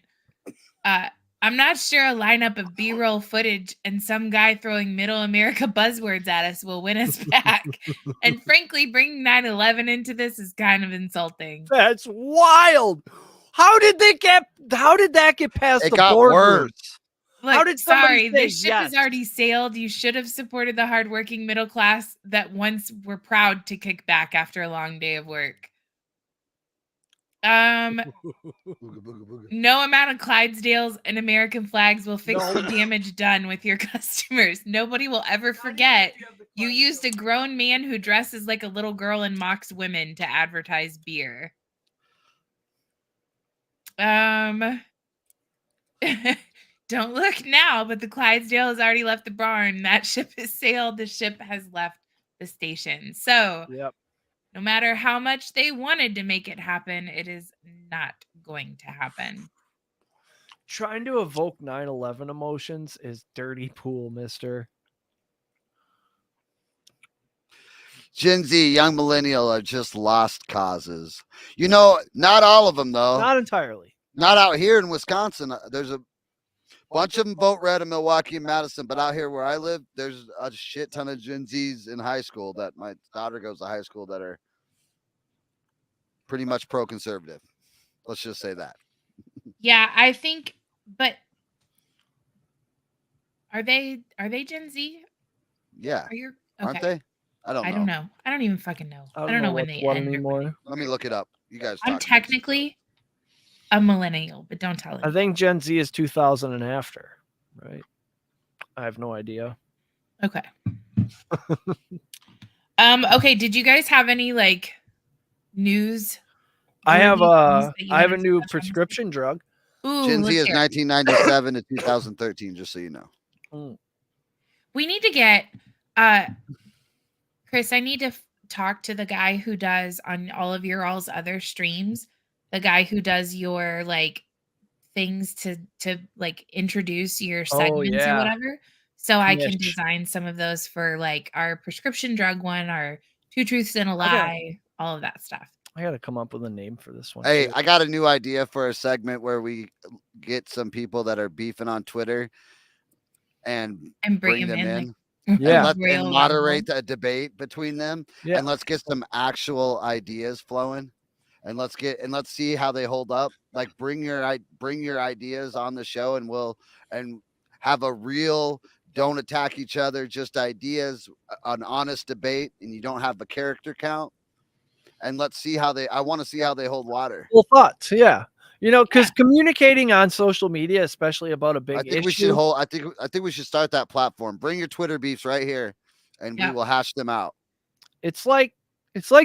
I'm not sure a lineup of B-roll footage and some guy throwing middle America buzzwords at us will win us back. And frankly, bringing 9/11 into this is kind of insulting. That's wild. How did that get past it the got board? worse. Look, How did somebody say this ship has yes? already sailed. You should have supported the hardworking middle class that once were proud to kick back after a long day of work. No amount of Clydesdales and American flags will fix the damage done with your customers. Nobody will ever forget you used a grown man who dresses like a little girl and mocks women to advertise beer. Don't look now, but the Clydesdale has already left the barn. That ship has sailed. The ship has left the station. So Yep. no matter how much they wanted to make it happen, it is not going to happen. Trying to evoke 9/11 emotions is dirty pool, mister. Gen Z, young millennial are just lost causes. You know, not all of them though. Not entirely. Not out here in Wisconsin. There's a bunch of them vote red in Milwaukee and Madison, but out here where I live, there's a shit ton of Gen Zs in high school that my daughter goes to high school that are pretty much pro-conservative. Let's just say that. Yeah, I think, but are they Gen Z? Yeah, Are you aren't they? I don't know. I don't know. I don't even fucking know. I don't know when they what end. anymore. Let me look it up. You guys. I'm technically a millennial, but don't tell I me. think Gen Z is 2000 and after, right? I have no idea. Okay. Okay, did you guys have any like news? I have things that you a wanted to new touch on? prescription drug. Ooh, Gen Z let's is hear it. 1997 to 2013, just so you know. We need to get Chris, I need to talk to the guy who does on all of your all's other streams, the guy who does your like things to like introduce your segments or whatever. So I can design some of those for like our prescription drug one, our two truths and a lie, all of that stuff. I got to come up with a name for this one. Hey, too. I got a new idea for a segment where we get some people that are beefing on Twitter and bring them in. Yeah. And moderate a debate between them. Yeah. And let's get some actual ideas flowing. And let's see how they hold up. Like bring your ideas on the show, and we'll have a real don't attack each other, just ideas, an honest debate, and you don't have a character count. And let's see how I want to see how they hold water. Full thoughts, yeah. You know, because communicating on social media, especially about a big issue. I think we should start that platform. Bring your Twitter beefs right here, and we will hash them out. It's like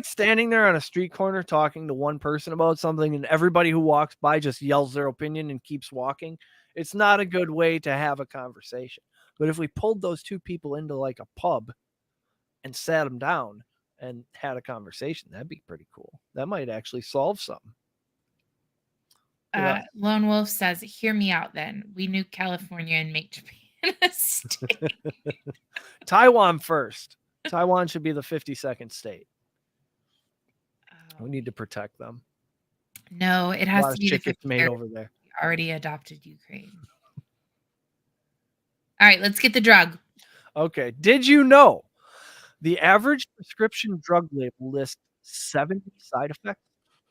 standing there on a street corner talking to one person about something, and everybody who walks by just yells their opinion and keeps walking. It's not a good way to have a conversation. But if we pulled those two people into like a pub and sat them down and had a conversation, that'd be pretty cool. That might actually solve something. Lone Wolf says, hear me out then. We nuke California and make Japan a state. Taiwan first. Taiwan should be the 52nd state. We need to protect them. No, it has to be the made over there. We already adopted Ukraine. All right, let's get the drug. Okay. Did you know the average prescription drug label lists 70 side effects?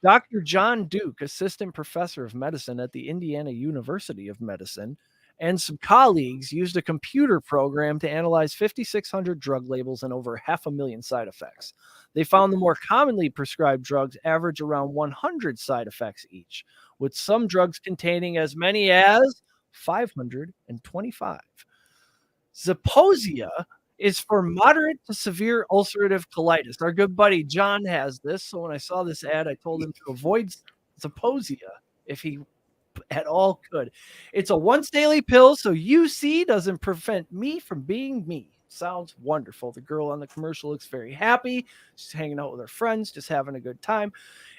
Dr. John Duke, assistant professor of medicine at the Indiana University of Medicine, and some colleagues used a computer program to analyze 5,600 drug labels and over 500,000 side effects. They found the more commonly prescribed drugs average around 100 side effects each, with some drugs containing as many as 525. Zeposia is for moderate to severe ulcerative colitis. Our good buddy John has this, so when I saw this ad, I told him to avoid Zeposia if he at all could. It's a once daily pill, so UC doesn't prevent me from being me. Sounds wonderful. The girl on the commercial looks very happy. She's hanging out with her friends, just having a good time.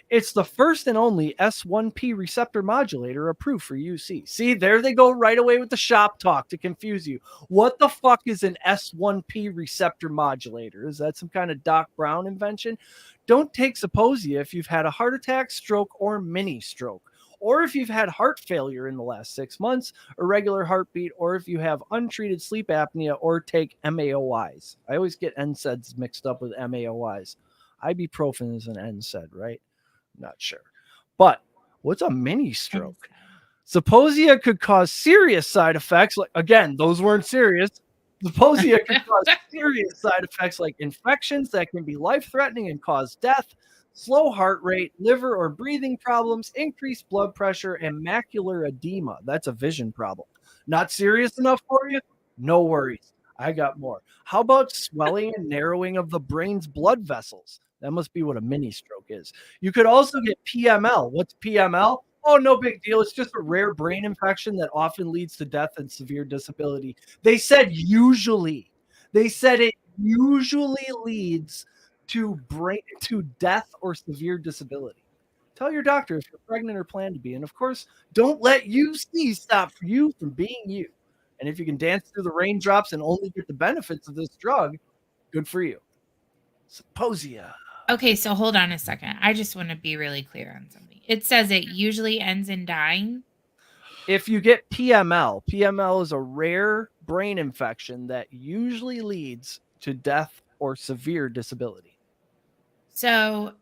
It's the first and only S1P receptor modulator approved for UC. See, there they go right away with the shop talk to confuse you. What the fuck is an S1P receptor modulator? Is that some kind of Doc Brown invention? Don't take Zeposia if you've had a heart attack, stroke, or mini stroke. Or if you've had heart failure in the last 6 months, irregular heartbeat, or if you have untreated sleep apnea or take MAOIs. I always get NSAIDs mixed up with MAOIs. Ibuprofen is an NSAID, right? Not sure. But what's a mini stroke? Zeposia could cause serious side effects. Like, again, those weren't serious. Zeposia could cause serious side effects like infections that can be life-threatening and cause death, slow heart rate, liver or breathing problems, increased blood pressure, and macular edema. That's a vision problem. Not serious enough for you? No worries. I got more. How about swelling and narrowing of the brain's blood vessels? That must be what a mini stroke is. You could also get PML. What's PML? Oh, no big deal. It's just a rare brain infection that often leads to death and severe disability. They said usually. They said it usually leads to death or severe disability. Tell your doctor if you're pregnant or plan to be. And of course, don't let UC stop you from being you. And if you can dance through the raindrops and only get the benefits of this drug, good for you. Supposia. Okay, so hold on a second. I just want to be really clear on something. It says it usually ends in dying. If you get PML is a rare brain infection that usually leads to death or severe disability. So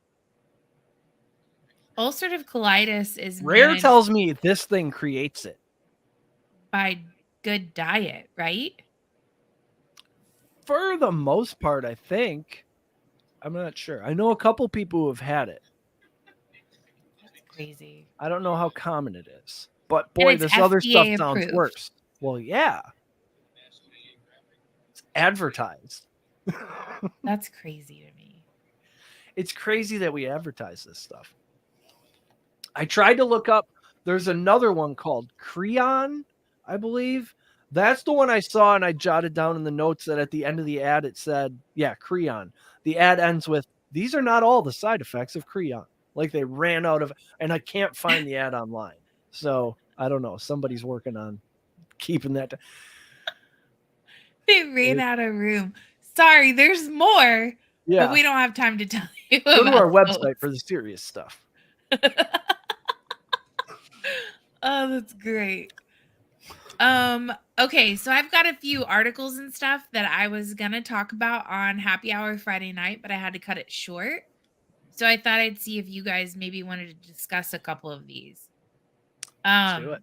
ulcerative colitis is Rare managed tells me this thing creates it. by good diet, right? For the most part, I think. I'm not sure. I know a couple people who have had it. That's crazy. I don't know how common it is. But boy, it's this other stuff FDA sounds approved. worse. Well, yeah. It's advertised. That's crazy to me. It's crazy that we advertise this stuff. I tried to look up. There's another one called Creon, I believe. That's the one I saw, and I jotted down in the notes that at the end of the ad it said, yeah, Creon. The ad ends with, these are not all the side effects of Creon. Like they ran out of, and I can't find the ad online. So I don't know. Somebody's working on keeping that. They ran out of room. Sorry, there's more. Yeah. But we don't have time to tell you. Go to our about website those. for the serious stuff. Oh, that's great. Okay, so I've got a few articles and stuff that I was gonna talk about on Happy Hour Friday night, but I had to cut it short. So I thought I'd see if you guys maybe wanted to discuss a couple of these. Let's do it.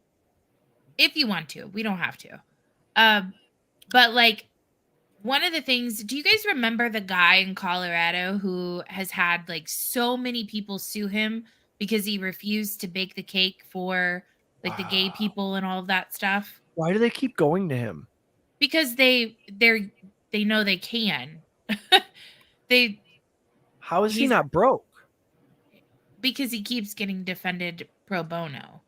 If you want to, we don't have to. But like one of the things, do you guys remember the guy in Colorado who has had like so many people sue him because he refused to bake the cake for like the gay people and all of that stuff? Why do they keep going to him? Because they know they can. How is he he's- not broke? Because he keeps getting defended pro bono.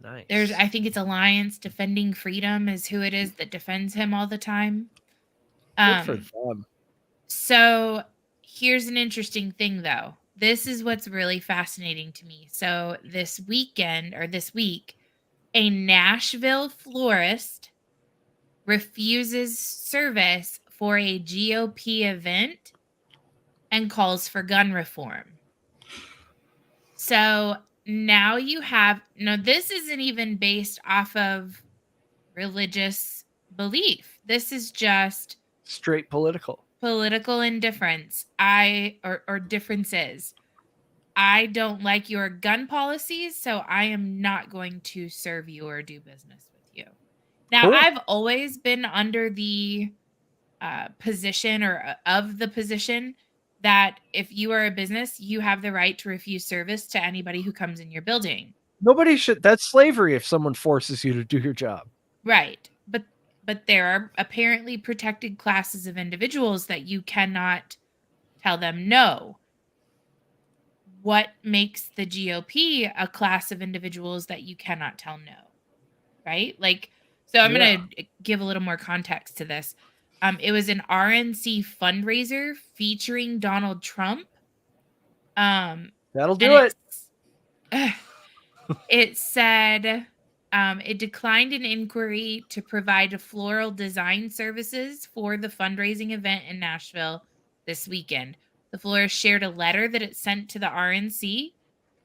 Nice. I think it's Alliance Defending Freedom is who it is that defends him all the time. Good for them. So here's an interesting thing though. This is what's really fascinating to me. So this week, a Nashville florist refuses service for a GOP event and calls for gun reform. So now this isn't even based off of religious belief. This is just straight political indifference. Or differences. I don't like your gun policies, so I am not going to serve you or do business with you. Now, Cool. I've always been under the position that if you are a business, you have the right to refuse service to anybody who comes in your building. Nobody should. That's slavery if someone forces you to do your job. Right. But there are apparently protected classes of individuals that you cannot tell them no. What makes the GOP a class of individuals that you cannot tell no? Right? Like, so I'm going to give a little more context to this. It was an RNC fundraiser featuring Donald Trump. That'll do it. It said it declined an inquiry to provide floral design services for the fundraising event in Nashville this weekend. The florist shared a letter that it sent to the RNC,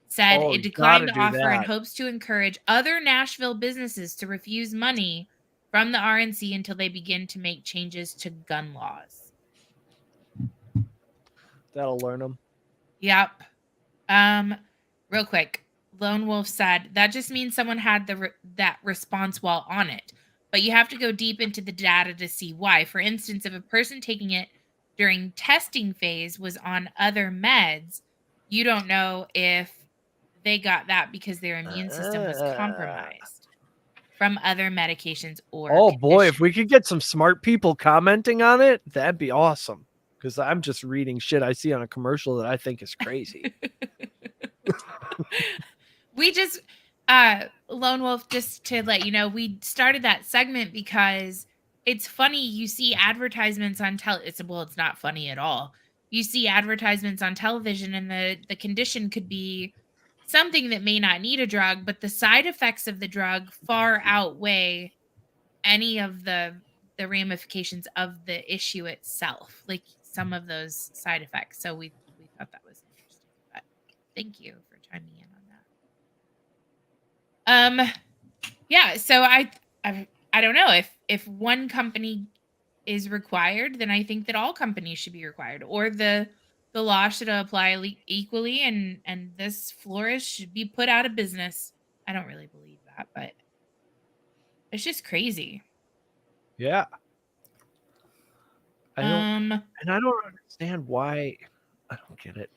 said it declined to offer and hopes to encourage other Nashville businesses to refuse money from the RNC until they begin to make changes to gun laws. That'll learn them. Yep. Real quick, Lone Wolf said that just means someone had that response while on it, but you have to go deep into the data to see why. For instance, if a person taking it during testing phase was on other meds, you don't know if they got that because their immune system was compromised from other medications or boy, if we could get some smart people commenting on it, that'd be awesome. Because I'm just reading shit I see on a commercial that I think is crazy. We just Lone Wolf, just to let you know, we started that segment because it's funny. You see advertisements on it's not funny at all. You see advertisements on television, and the condition could be something that may not need a drug, but the side effects of the drug far outweigh any of the ramifications of the issue itself, like some of those side effects. So we thought that was interesting. But thank you for chiming in on that. Yeah, so I don't know, if one company is required, then I think that all companies should be required, or the law should apply equally, and this florist should be put out of business. I don't really believe that, but it's just crazy. Yeah. I don't Um and I don't understand why. I don't get it.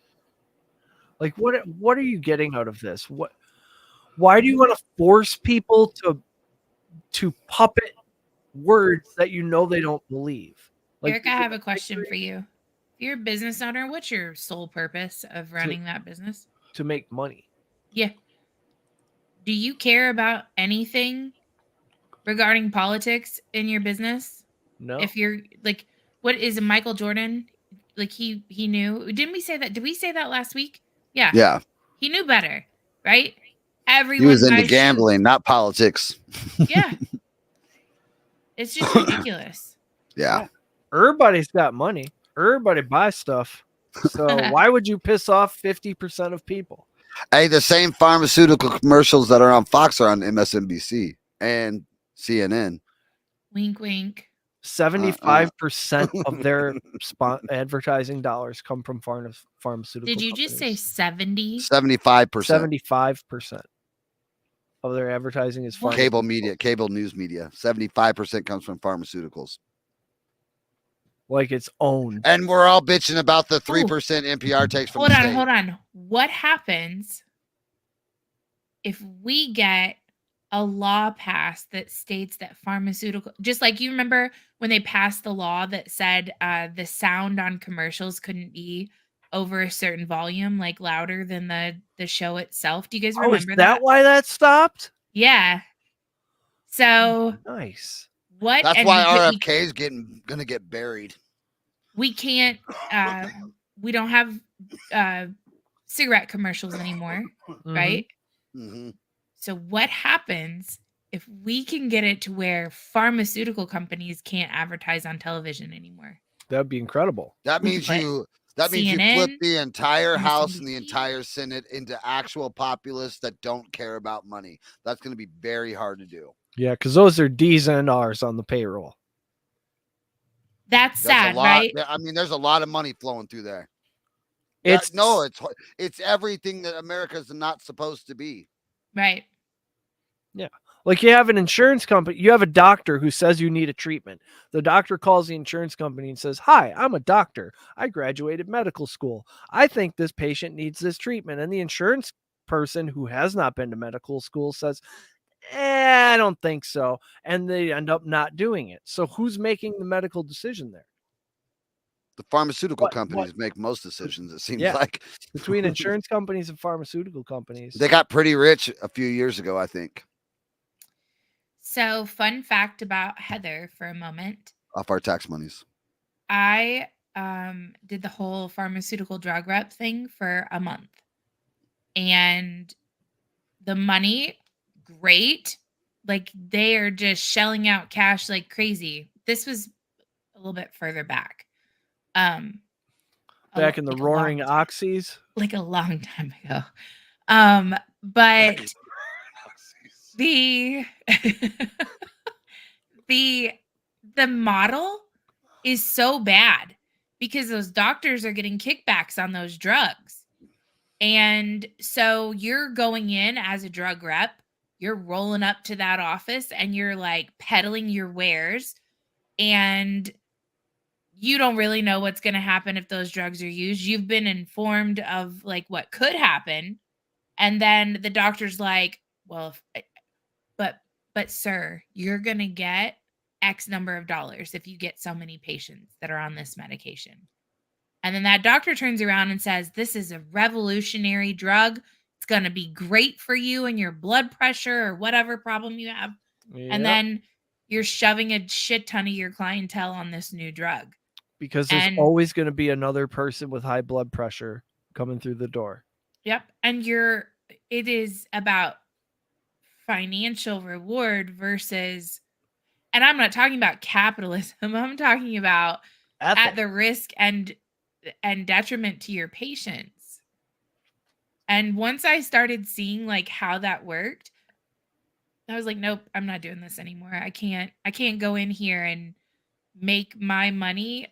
Like, what are you getting out of this? Why do you want to force people to puppet words that you know they don't believe? Like, Eric, I have a question for you. If you're a business owner, what's your sole purpose of running that business? to make money. Yeah. Do you care about anything regarding politics in your business? No. If you're like, what is Michael Jordan? Like he knew. Didn't we say that? Did we say that last week? Yeah. Yeah. He knew better, right? Everyone He was into buys gambling, shoes. not politics. Yeah. It's just ridiculous. Yeah. Everybody's got money. Everybody buys stuff. So why would you piss off 50% of people? Hey, the same pharmaceutical commercials that are on Fox are on MSNBC and CNN. Wink, wink. 75% of their advertising dollars come from pharmaceutical Did you just say companies. 70? 75%. 75% of their advertising is What? Cable media, cable news media. 75% comes from pharmaceuticals. Like it's owned. And we're all bitching about the 3% NPR takes from the state. Hold on. What happens if we get a law passed that states that pharmaceutical, just like you remember when they passed the law that said the sound on commercials couldn't be over a certain volume, like louder than the show itself? Do you guys Oh, is remember that why that stopped? Yeah. So Nice. what? That's and why we RFK is gonna get buried. we can't. We don't have cigarette commercials anymore, right? Mm-hmm. So what happens if we can get it to where pharmaceutical companies can't advertise on television anymore? That'd be incredible. That We means put you flip CNN, the entire House and the MSNBC. entire Senate into actual populists that don't care about money. That's going to be very hard to do. Yeah, because those are D's and R's on the payroll. That's sad, a lot, right? I mean, there's a lot of money flowing through there. It's It's everything that America's not supposed to be. Right. Yeah. Like you have an insurance company, you have a doctor who says you need a treatment. The doctor calls the insurance company and says, "Hi, I'm a doctor. I graduated medical school. I think this patient needs this treatment." And the insurance person who has not been to medical school says, I don't think so. And they end up not doing it. So who's making the medical decision there? The pharmaceutical companies make most decisions, it seems like. Between insurance companies and pharmaceutical companies. They got pretty rich a few years ago, I think. So, fun fact about Heather for a moment. Off our tax monies. I did the whole pharmaceutical drug rep thing for a month. And the money, great. Like they are just shelling out cash like crazy. This was a little bit further back. Back in the roaring oxys? Like a long time ago. But the the model is so bad because those doctors are getting kickbacks on those drugs. And so you're going in as a drug rep, you're rolling up to that office and you're like peddling your wares, and you don't really know what's going to happen if those drugs are used. You've been informed of like what could happen. And then the doctor's like, well, but sir, you're going to get X number of dollars if you get so many patients that are on this medication. And then that doctor turns around and says, this is a revolutionary drug. It's going to be great for you and your blood pressure or whatever problem you have. And Yep. then you're shoving a shit ton of your clientele on this new drug. Because there's And always going to be another person with high blood pressure coming through the door. yep. And it is about financial reward versus, and I'm not talking about capitalism. I'm talking about at Ethic. the risk and detriment to your patients. And once I started seeing like how that worked, I was like, nope, I'm not doing this anymore. I can't go in here and make my money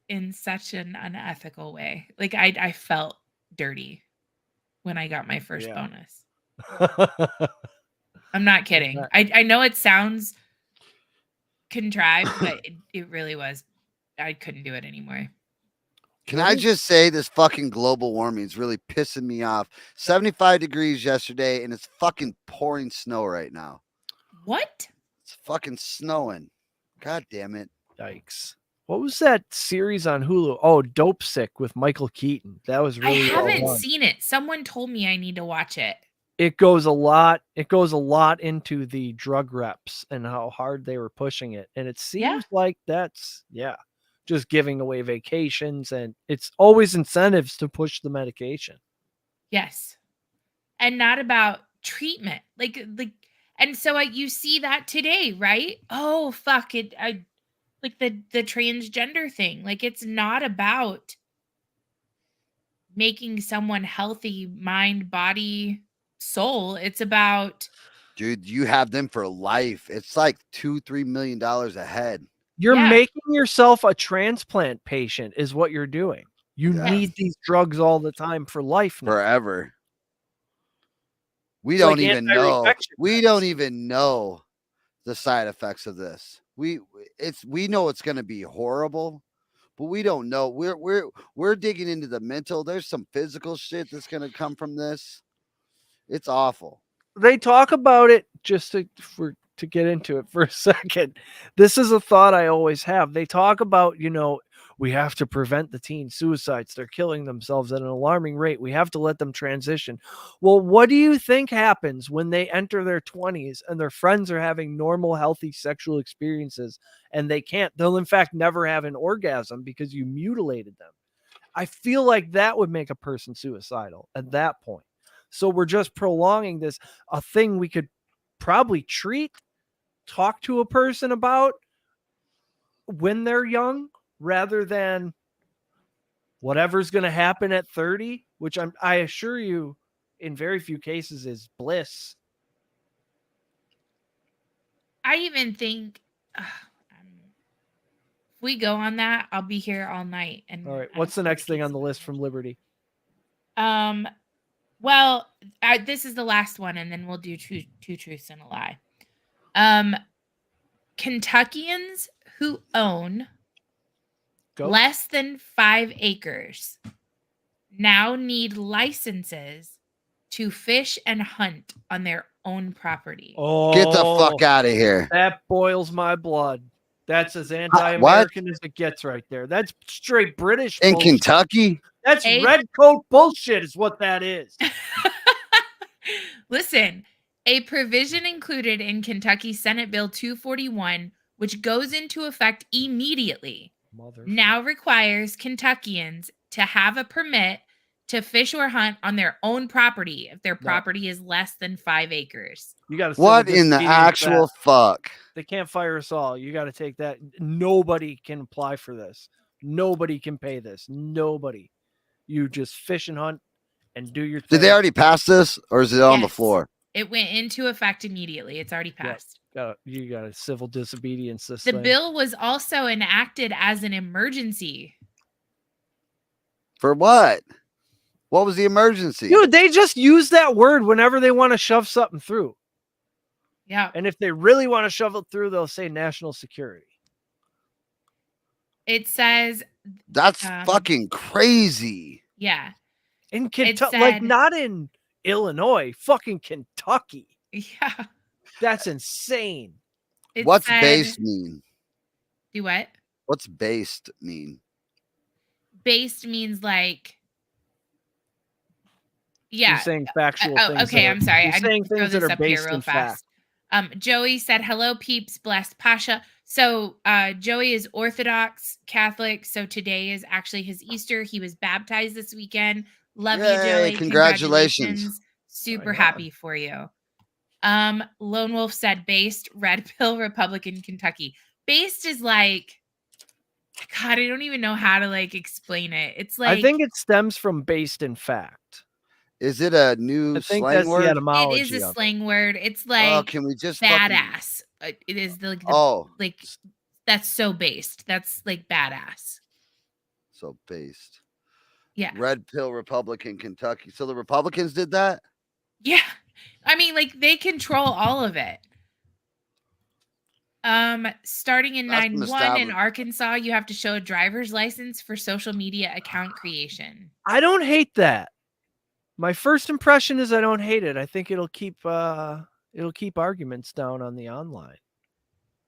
in such an unethical way. Like I felt dirty when I got my first Yeah. bonus. I'm not kidding. I know it sounds contrived, but it really was. I couldn't do it anymore. Can I just say this fucking global warming is really pissing me off? 75 degrees yesterday, and it's fucking pouring snow right now. What? It's fucking snowing. God damn it. Yikes. What was that series on Hulu? Oh, Dope Sick with Michael Keaton. That was really I well haven't done. seen it. Someone told me I need to watch it. It goes a lot into the drug reps and how hard they were pushing it. And it seems like that's just giving away vacations, and it's always incentives to push the medication. Yes. And not about treatment. Like and so you see that today, right? Oh fuck it. Like the transgender thing. Like it's not about making someone healthy, mind, body, soul. It's about, dude, you have them for life. It's like $2-3 million a head. You're making yourself a transplant patient is what you're doing. You need these drugs all the time for life now. Forever. We It's don't like even know. anti-rejection We don't even know the side effects of this. We know it's going to be horrible, but we don't know. We're digging into the mental. There's some physical shit that's going to come from this. It's awful. They talk about it just to get into it for a second. This is a thought I always have. They talk about, we have to prevent the teen suicides. They're killing themselves at an alarming rate. We have to let them transition. Well, what do you think happens when they enter their 20s and their friends are having normal, healthy sexual experiences and they can't? They'll in fact never have an orgasm because you mutilated them. I feel like that would make a person suicidal at that point. So we're just prolonging this, a thing we could probably treat, talk to a person about when they're young, rather than whatever's going to happen at 30, which I assure you in very few cases is bliss. I even think if we go on that, I'll be here all night. And all right, what's the next thing on the list from Liberty? Well, this is the last one, and then we'll do two truths and a lie. Kentuckians who own less than 5 acres now need licenses to fish and hunt on their own property. Oh, get the fuck out of here. That boils my blood. That's as anti-American as it gets right there. That's straight British in bullshit. Kentucky. That's red coat bullshit is what that is. Listen, a provision included in Kentucky Senate Bill 241, which goes into effect immediately, now requires Kentuckians to have a permit to fish or hunt on their own property if their property is less than 5 acres. You got what in the actual fuck? They can't fire us all. You got to take that. Nobody can apply for this. Nobody can pay this. Nobody. You just fish and hunt and do your thing. Did they already pass this, or is it on the floor? It went into effect immediately. It's already passed. You got a civil disobedience. The bill was also enacted as an emergency. For what? What was the emergency? Dude, they just use that word whenever they want to shove something through. Yeah. And if they really want to shove it through, they'll say national security. It says that's fucking crazy. Yeah. In Kentucky, like not in Illinois, fucking Kentucky. Yeah. That's insane. What's based mean? Do what? Yeah. You're saying factual Oh, things. okay. I'm sorry. You're I saying need to throw things that this are up here based real in fact. fast. Joey said, "Hello, peeps. Blessed Pasha." So Joey is Orthodox Catholic. So today is actually his Easter. He was baptized this weekend. Love you, Yay, Joey. congratulations. Super yeah. happy for you. Lone Wolf said, "Based Red Pill Republican Kentucky." Based is like, God, I don't even know how to like explain it. It's like, I think it stems from based in fact. Is it a new I think slang that's the word? it etymology is a of it. slang word. It's Oh, like can we just fucking... badass. It is like the Oh, like that's so based. That's like badass. so based. Yeah. Red Pill Republican Kentucky. So the Republicans did that? Yeah. I mean, like they control all of it. Starting in That's some 9-1 in established... Arkansas, you have to show a driver's license for social media account creation. I don't hate that. My first impression is I don't hate it. I think it'll keep arguments down on the online.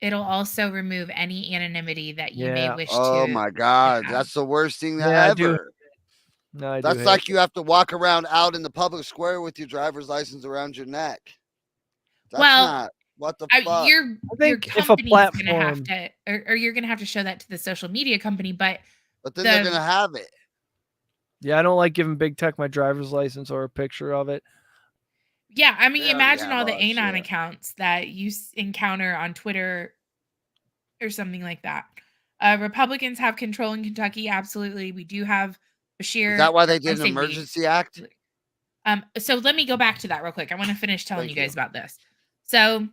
It'll also remove any anonymity that you may Yeah. wish to. Oh my God. have. That's the worst thing Yeah, I do. ever. No, I do That's hate like it. you have to walk around out in the public square with your driver's license around your neck. That's Well, not... What the fuck? your think if a company's gonna have platform- to, or you're gonna have to show that to the social media company. But But then they're the- gonna have it. Yeah, I don't like giving big tech my driver's license or a picture of it. yeah, I mean, They already imagine have all the all that anon shit. accounts that you encounter on Twitter or something like that. Republicans have control in Kentucky. Absolutely, we do have Bashir. Is that why they I did an say we. emergency act? So let me go back to that real quick. I want to finish telling Thank you guys you. about this. So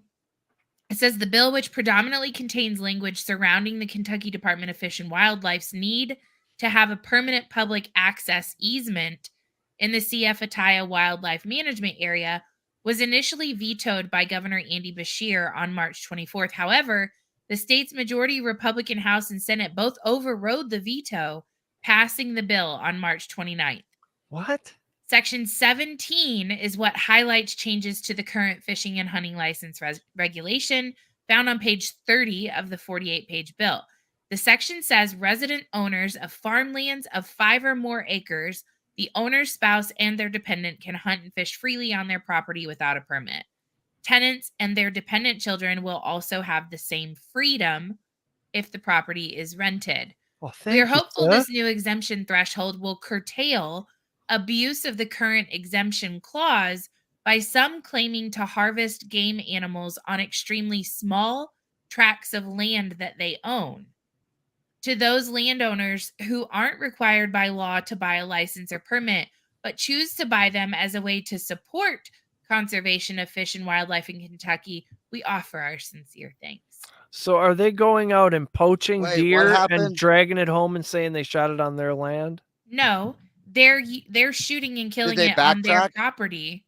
it says the bill, which predominantly contains language surrounding the Kentucky Department of Fish and Wildlife's need to have a permanent public access easement in the CF Ataya Wildlife Management Area, was initially vetoed by Governor Andy Bashir on March 24th. However, the state's majority Republican House and Senate both overrode the veto, passing the bill on March 29th. What? Section 17 is what highlights changes to the current fishing and hunting license regulation found on page 30 of the 48-page bill. The section says resident owners of farmlands of 5 or more acres, the owner's spouse and their dependent can hunt and fish freely on their property without a permit. Tenants and their dependent children will also have the same freedom if the property is rented. Well, We are thank you, hopeful sir. this new exemption threshold will curtail abuse of the current exemption clause by some claiming to harvest game animals on extremely small tracts of land that they own. To those landowners who aren't required by law to buy a license or permit, but choose to buy them as a way to support conservation of fish and wildlife in Kentucky, we offer our sincere thanks. So are they going out and poaching Wait, what deer and happened? dragging it home and saying they shot it on their land? No, they're shooting and killing they it on their backtrack? property.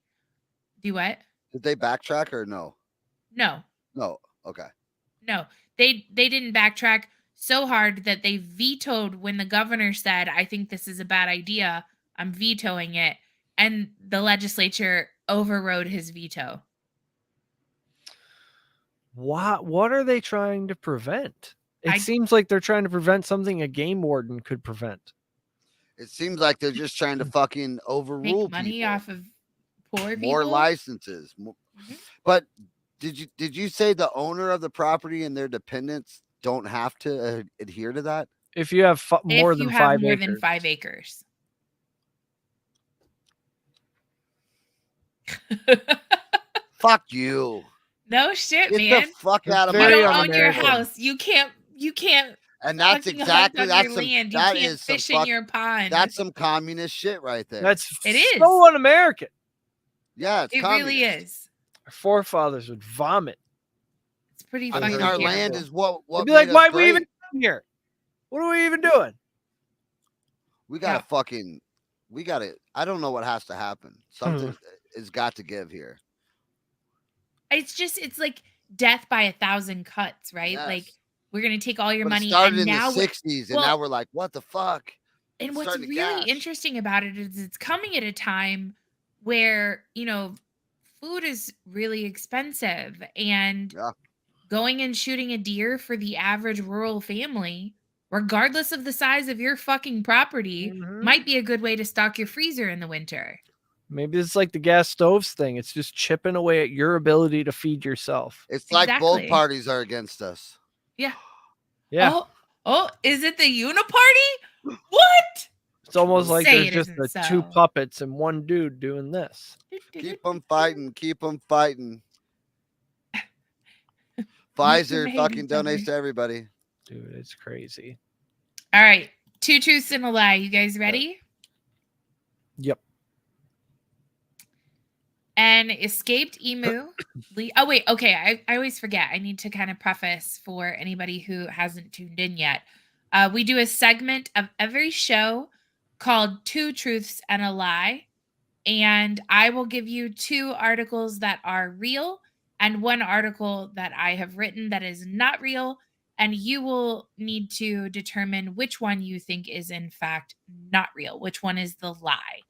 Do what? Did they backtrack or no? No. No. Okay. No. They didn't backtrack so hard that they vetoed when the governor said, "I think this is a bad idea. I'm vetoing it." And the legislature overrode his veto. What are they trying to prevent? It I- seems like they're trying to prevent something a game warden could prevent. It seems like they're just trying to fucking overrule Make money people. off of poor people. More licenses. Mhm. But did you say the owner of the property and their dependents don't have to adhere to that? If you have more If you than have 5 more acres. than 5 acres. Fuck you. No shit, Get man. the fuck It's out of You my very don't own your un-American. house. You can't And that's fucking exactly hunt on your land. You that can't is some fish in your pond. that's some communist shit right there. That's It is. so un-American. yeah, it's it communist. really is. Our forefathers would vomit. It's pretty I fucking mean, our terrible. land is what They'd be made like, us why are we great. even here? What are we even doing? We gotta Yeah. fucking, we gotta. I don't know what has to happen. Something has got to give here. It's like death by 1,000 cuts, right? Yes. Like we're gonna take all your But it money, started and in now the '60s, and well- now we're like, what the fuck? and it's what's starting to really gash. interesting about it is it's coming at a time where food is really expensive, and Yeah. going and shooting a deer for the average rural family, regardless of the size of your fucking property, Mhm. might be a good way to stock your freezer in the winter. Maybe it's like the gas stoves thing. It's just chipping away at your ability to feed yourself. It's like both Exactly. parties are against us. Yeah. Yeah. Oh, is it the uniparty? What? It's almost like Say there's it just isn't the so. two puppets and one dude doing this. Keep them fighting. Keep them fighting. Make them Pfizer hate fucking each other. donates to everybody. Dude, it's crazy. All right. 2 truths and a lie. You guys ready? Yep. An escaped emu. Oh, wait. Okay. I always forget. I need to kind of preface for anybody who hasn't tuned in yet. We do a segment of every show called 2 Truths and a Lie. And I will give you 2 articles that are real and 1 article that I have written that is not real. And you will need to determine which one you think is, in fact, not real, which one is the lie.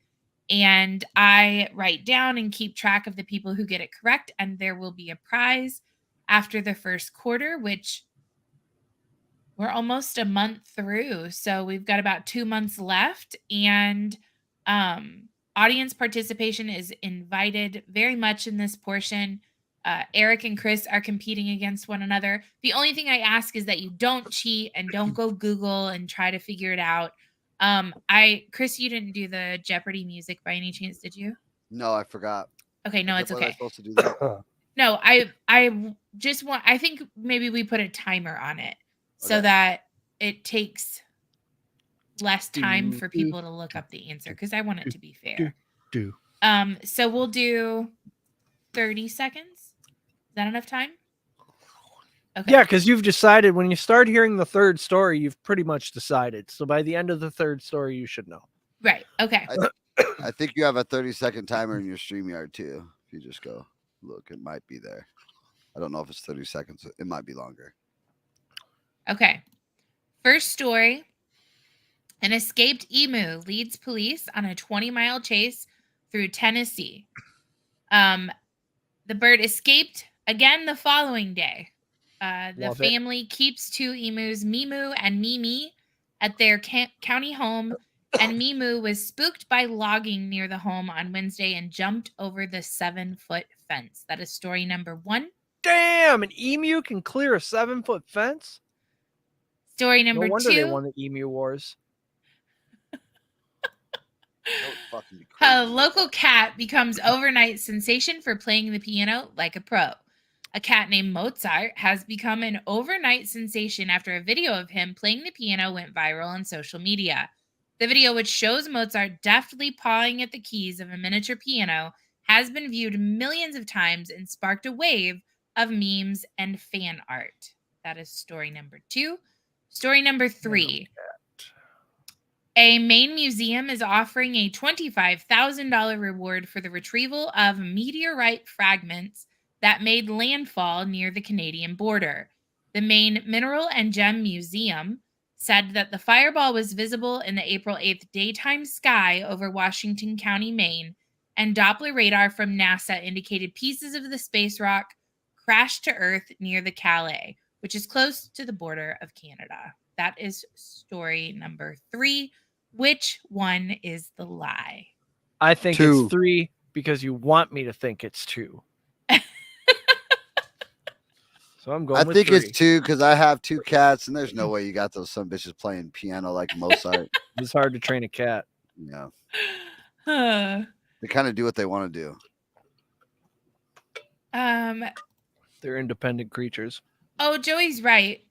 And I write down and keep track of the people who get it correct. And there will be a prize after the first quarter, which we're almost a month through. So we've got about 2 months left. And audience participation is invited very much in this portion. Eric and Chris are competing against one another. The only thing I ask is that you don't cheat and don't go Google and try to figure it out. Chris, you didn't do the Jeopardy music by any chance, did you? No, I forgot. Okay, no, it's Was I okay. supposed to do that? No, I just want. I think maybe we put a timer on it so Okay. that it takes less time for people to look up the answer because I want it to be fair. So we'll do 30 seconds. Is that enough time? Okay. Yeah, because you've decided when you start hearing the third story, you've pretty much decided. So by the end of the third story, you should know. Right. Okay. I think you have a 30-second timer in your StreamYard too. If you just go look, it might be there. I don't know if it's 30 seconds. It might be longer. Okay. First story. An escaped emu leads police on a 20-mile chase through Tennessee. The bird escaped again the following day. The family keeps 2 emus, Mimu and Mimi, at their county home, and Mimu was spooked by logging near the home on Wednesday and jumped over the 7-foot fence. That is story number 1. Damn, an emu can clear a 7-foot fence? Story number 2. No wonder they won the Emu Wars. A local cat becomes overnight sensation for playing the piano like a pro. A cat named Mozart has become an overnight sensation after a video of him playing the piano went viral on social media. The video, which shows Mozart deftly pawing at the keys of a miniature piano, has been viewed millions of times and sparked a wave of memes and fan art. That is story number 2. Story number 3. A Maine museum is offering a $25,000 reward for the retrieval of meteorite fragments that made landfall near the Canadian border. The Maine Mineral and Gem Museum said that the fireball was visible in the April 8th daytime sky over Washington County, Maine, and Doppler radar from NASA indicated pieces of the space rock crashed to Earth near the Calais, which is close to the border of Canada. That is story number 3. Which one is the lie? I think 2. it's 3 because you want me to think it's 2. So I'm going I with think 3. it's 2 because I have 2 cats, and there's no way you got those some bitches playing piano like Mozart. It's hard to train a cat. Yeah. Huh. They kind of do what they want to do. They're independent creatures. Oh, Joey's right.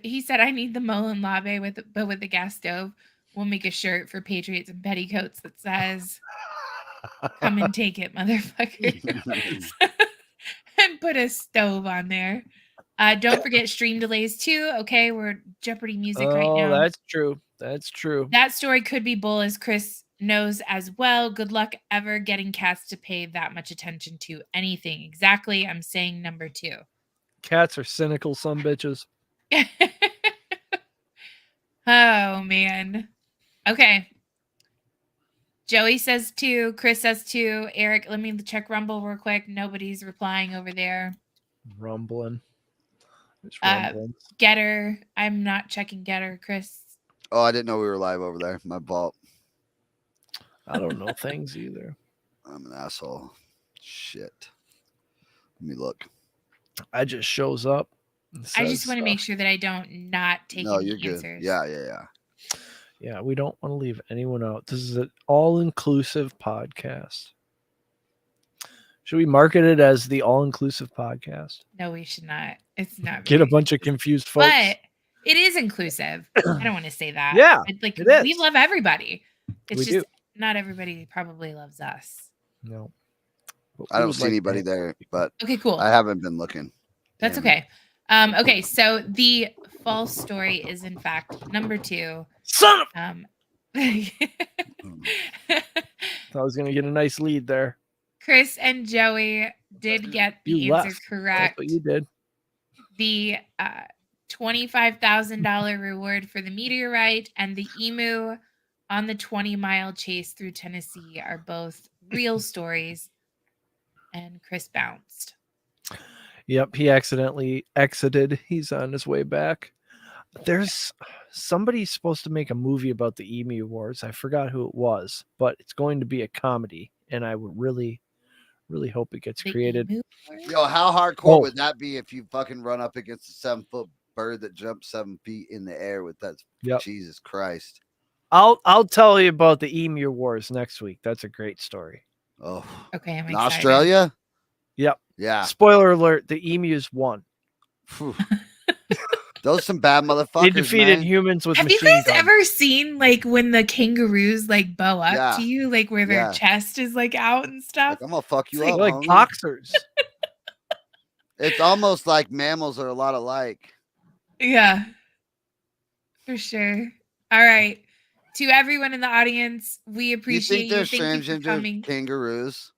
He said I need the Mullen Labe with the gas stove. We'll make a shirt for Patriots and Petticoats that says "Come and take it, motherfucker," and put a stove on there. Don't forget stream delays too. Okay, we're Jeopardy music right now. Oh, that's true. That's true. That story could be bull, as Chris knows as well. Good luck ever getting cats to pay that much attention to anything. Exactly. I'm saying number 2. Cats are cynical some bitches. Oh, man. Okay. Joey says 2. Chris says 2. Eric, let me check Rumble real quick. Nobody's replying over there. Rumbling. It's rumbling. Getter. I'm not checking Getter. Chris. Oh, I didn't know we were live over there. My fault. I don't know things either. I'm an asshole. Shit. Let me look. I just shows up. I just want to make sure that I don't not take No, any you're good. answers. Yeah. Yeah, we don't want to leave anyone out. This is an all-inclusive podcast. Should we market it as the all-inclusive podcast? No, we should not. It's not. Get a very bunch of inclusive. confused folks. But it is inclusive. I don't want to say that. Yeah, Like it we is. love everybody. It's We just do. not everybody probably loves us. No. But I we don't would see like to anybody have there, people. but Okay, cool. I haven't been looking. That's Damn it. okay. Okay, so the false story is in fact number 2. Son of... Hmm. I was going to get a nice lead there. Chris and Joey did get the You answer left. correct. That's what you did. The $25,000 reward for the meteorite and the emu on the 20-mile chase through Tennessee are both real stories. And Chris bounced. Yep, he accidentally exited. He's on his way back. There's somebody supposed to make a movie about the Emu Wars. I forgot who it was, but it's going to be a comedy, and I would really, really hope it gets The created. emu wars? Yo, how hardcore Oh. would that be if you fucking run up against a 7-foot bird that jumps 7 feet in the air with that? Yep. Jesus Christ. I'll tell you about the Emu Wars next week. That's a great story. Oh, Okay, I'm in excited. Australia? Yep. Yeah. Spoiler alert: the emus won. Phew. Those some bad motherfuckers. They defeated man. humans with Have you machine guys guns. ever seen like when the kangaroos like bow up Yeah. to you, like where their Yeah. chest is like out and stuff? Like, I'm gonna fuck you It's up, They're like homie. boxers. It's almost like mammals are a lot alike. Yeah, for sure. All right, to everyone in the audience, we Do you appreciate think you. there's Thank you for transgender coming. kangaroos?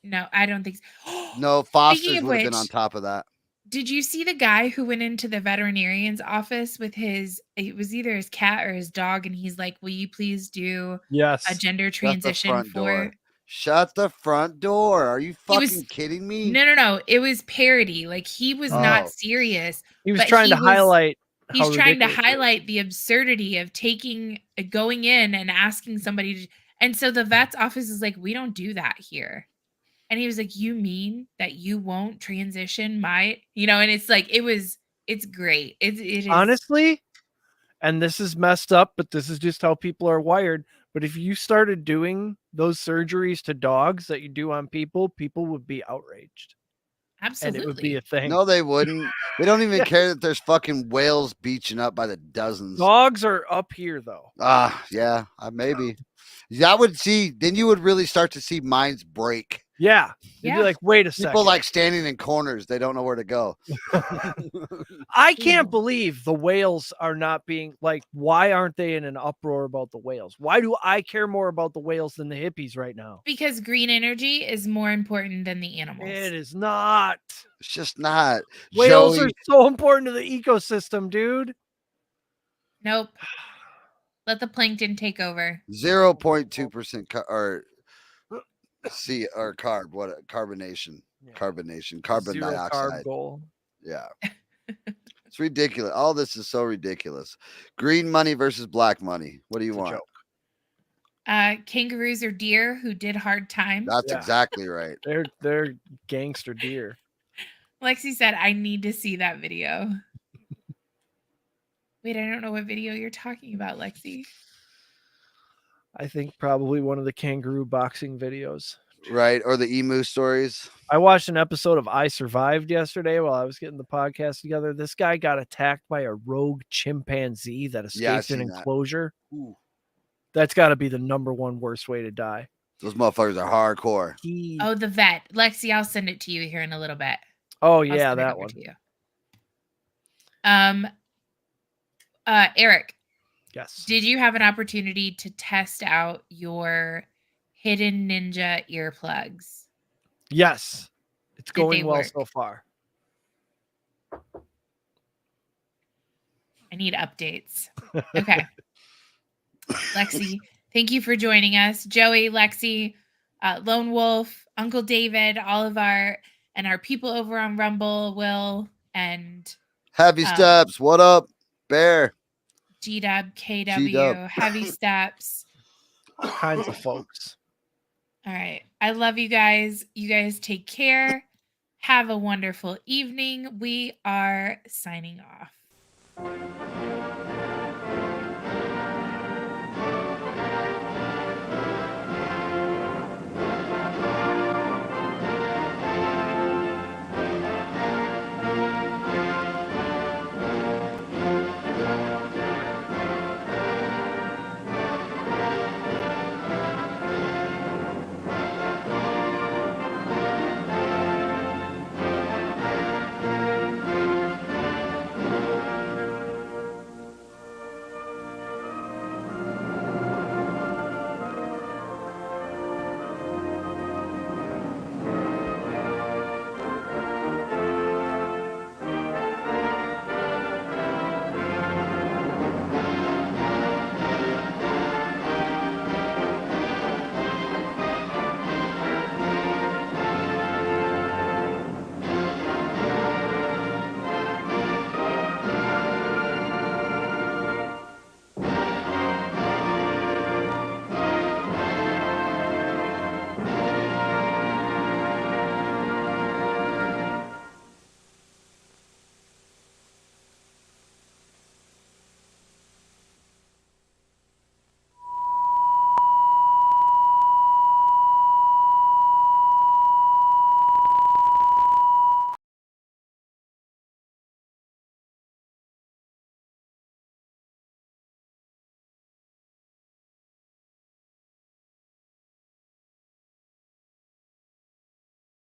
No, I don't think so. No, Fosters of would have been which- on top of that. Did you see the guy who went into the veterinarian's office with it was either his cat or his dog, and he's like, "Will you please do Yes. a gender Shut the transition front for?" door. Shut the front door. Are you He was- fucking kidding me? No. It was parody. Like he was Oh. not serious. He was but trying he to was- highlight. He's how trying to ridiculous it is. highlight the absurdity of going in and asking somebody to, and so the vet's office is like, "We don't do that here." And he was like, "You mean that you won't transition my," and it's like, it's great. It is Honestly, and this is messed up, but this is just how people are wired. But if you started doing those surgeries to dogs that you do on people, people would be outraged. absolutely. And it would be a thing. No, they wouldn't. They don't even care that there's fucking whales beaching up by the dozens. Dogs are up here, though. Yeah, maybe. Yeah, I would see. Then you would really start to see minds break. Yeah. You'd Yeah. be like, wait a second. People like standing in corners. They don't know where to go. I can't believe the whales are not being like, why aren't they in an uproar about the whales? Why do I care more about the whales than the hippies right now? because green energy is more important than the animals. It is not. It's just not. Whales Joey, are so important to the ecosystem, dude. Nope. Let the plankton take over. 0.2% or carb. What carbonation? Yeah. Carbon Zero carb dioxide. goal. Yeah. It's ridiculous. All this is so ridiculous. Green money versus black money. What do you It's a want? joke. Kangaroos are deer who did hard time. That's Yeah. exactly right. They're gangster deer. Lexi said, "I need to see that video." Wait, I don't know what video you're talking about, Lexi. I think probably one of the kangaroo boxing videos. Right. Or the emu stories. I watched an episode of I Survived yesterday while I was getting the podcast together. This guy got attacked by a rogue chimpanzee that Yeah, I've escaped an seen that. enclosure. Ooh. That's got to be the number one worst way to die. Those motherfuckers are hardcore. Oh, the vet. Lexi, I'll send it to you here in a little bit. Oh I'll yeah, send it that over one. to you. Eric, Yes. did you have an opportunity to test out your hidden ninja earplugs? Yes. It's Did they going well work? so far. I need updates. Okay. Lexi, thank you for joining us. Joey, Lexi, Lone Wolf, Uncle David, all of our people over on Rumble, Will, and Happy steps. What up, Bear? GW, KW, G-Dub. Heavy Steps. All kinds of folks. All right. I love you guys. You guys take care. Have a wonderful evening. We are signing off.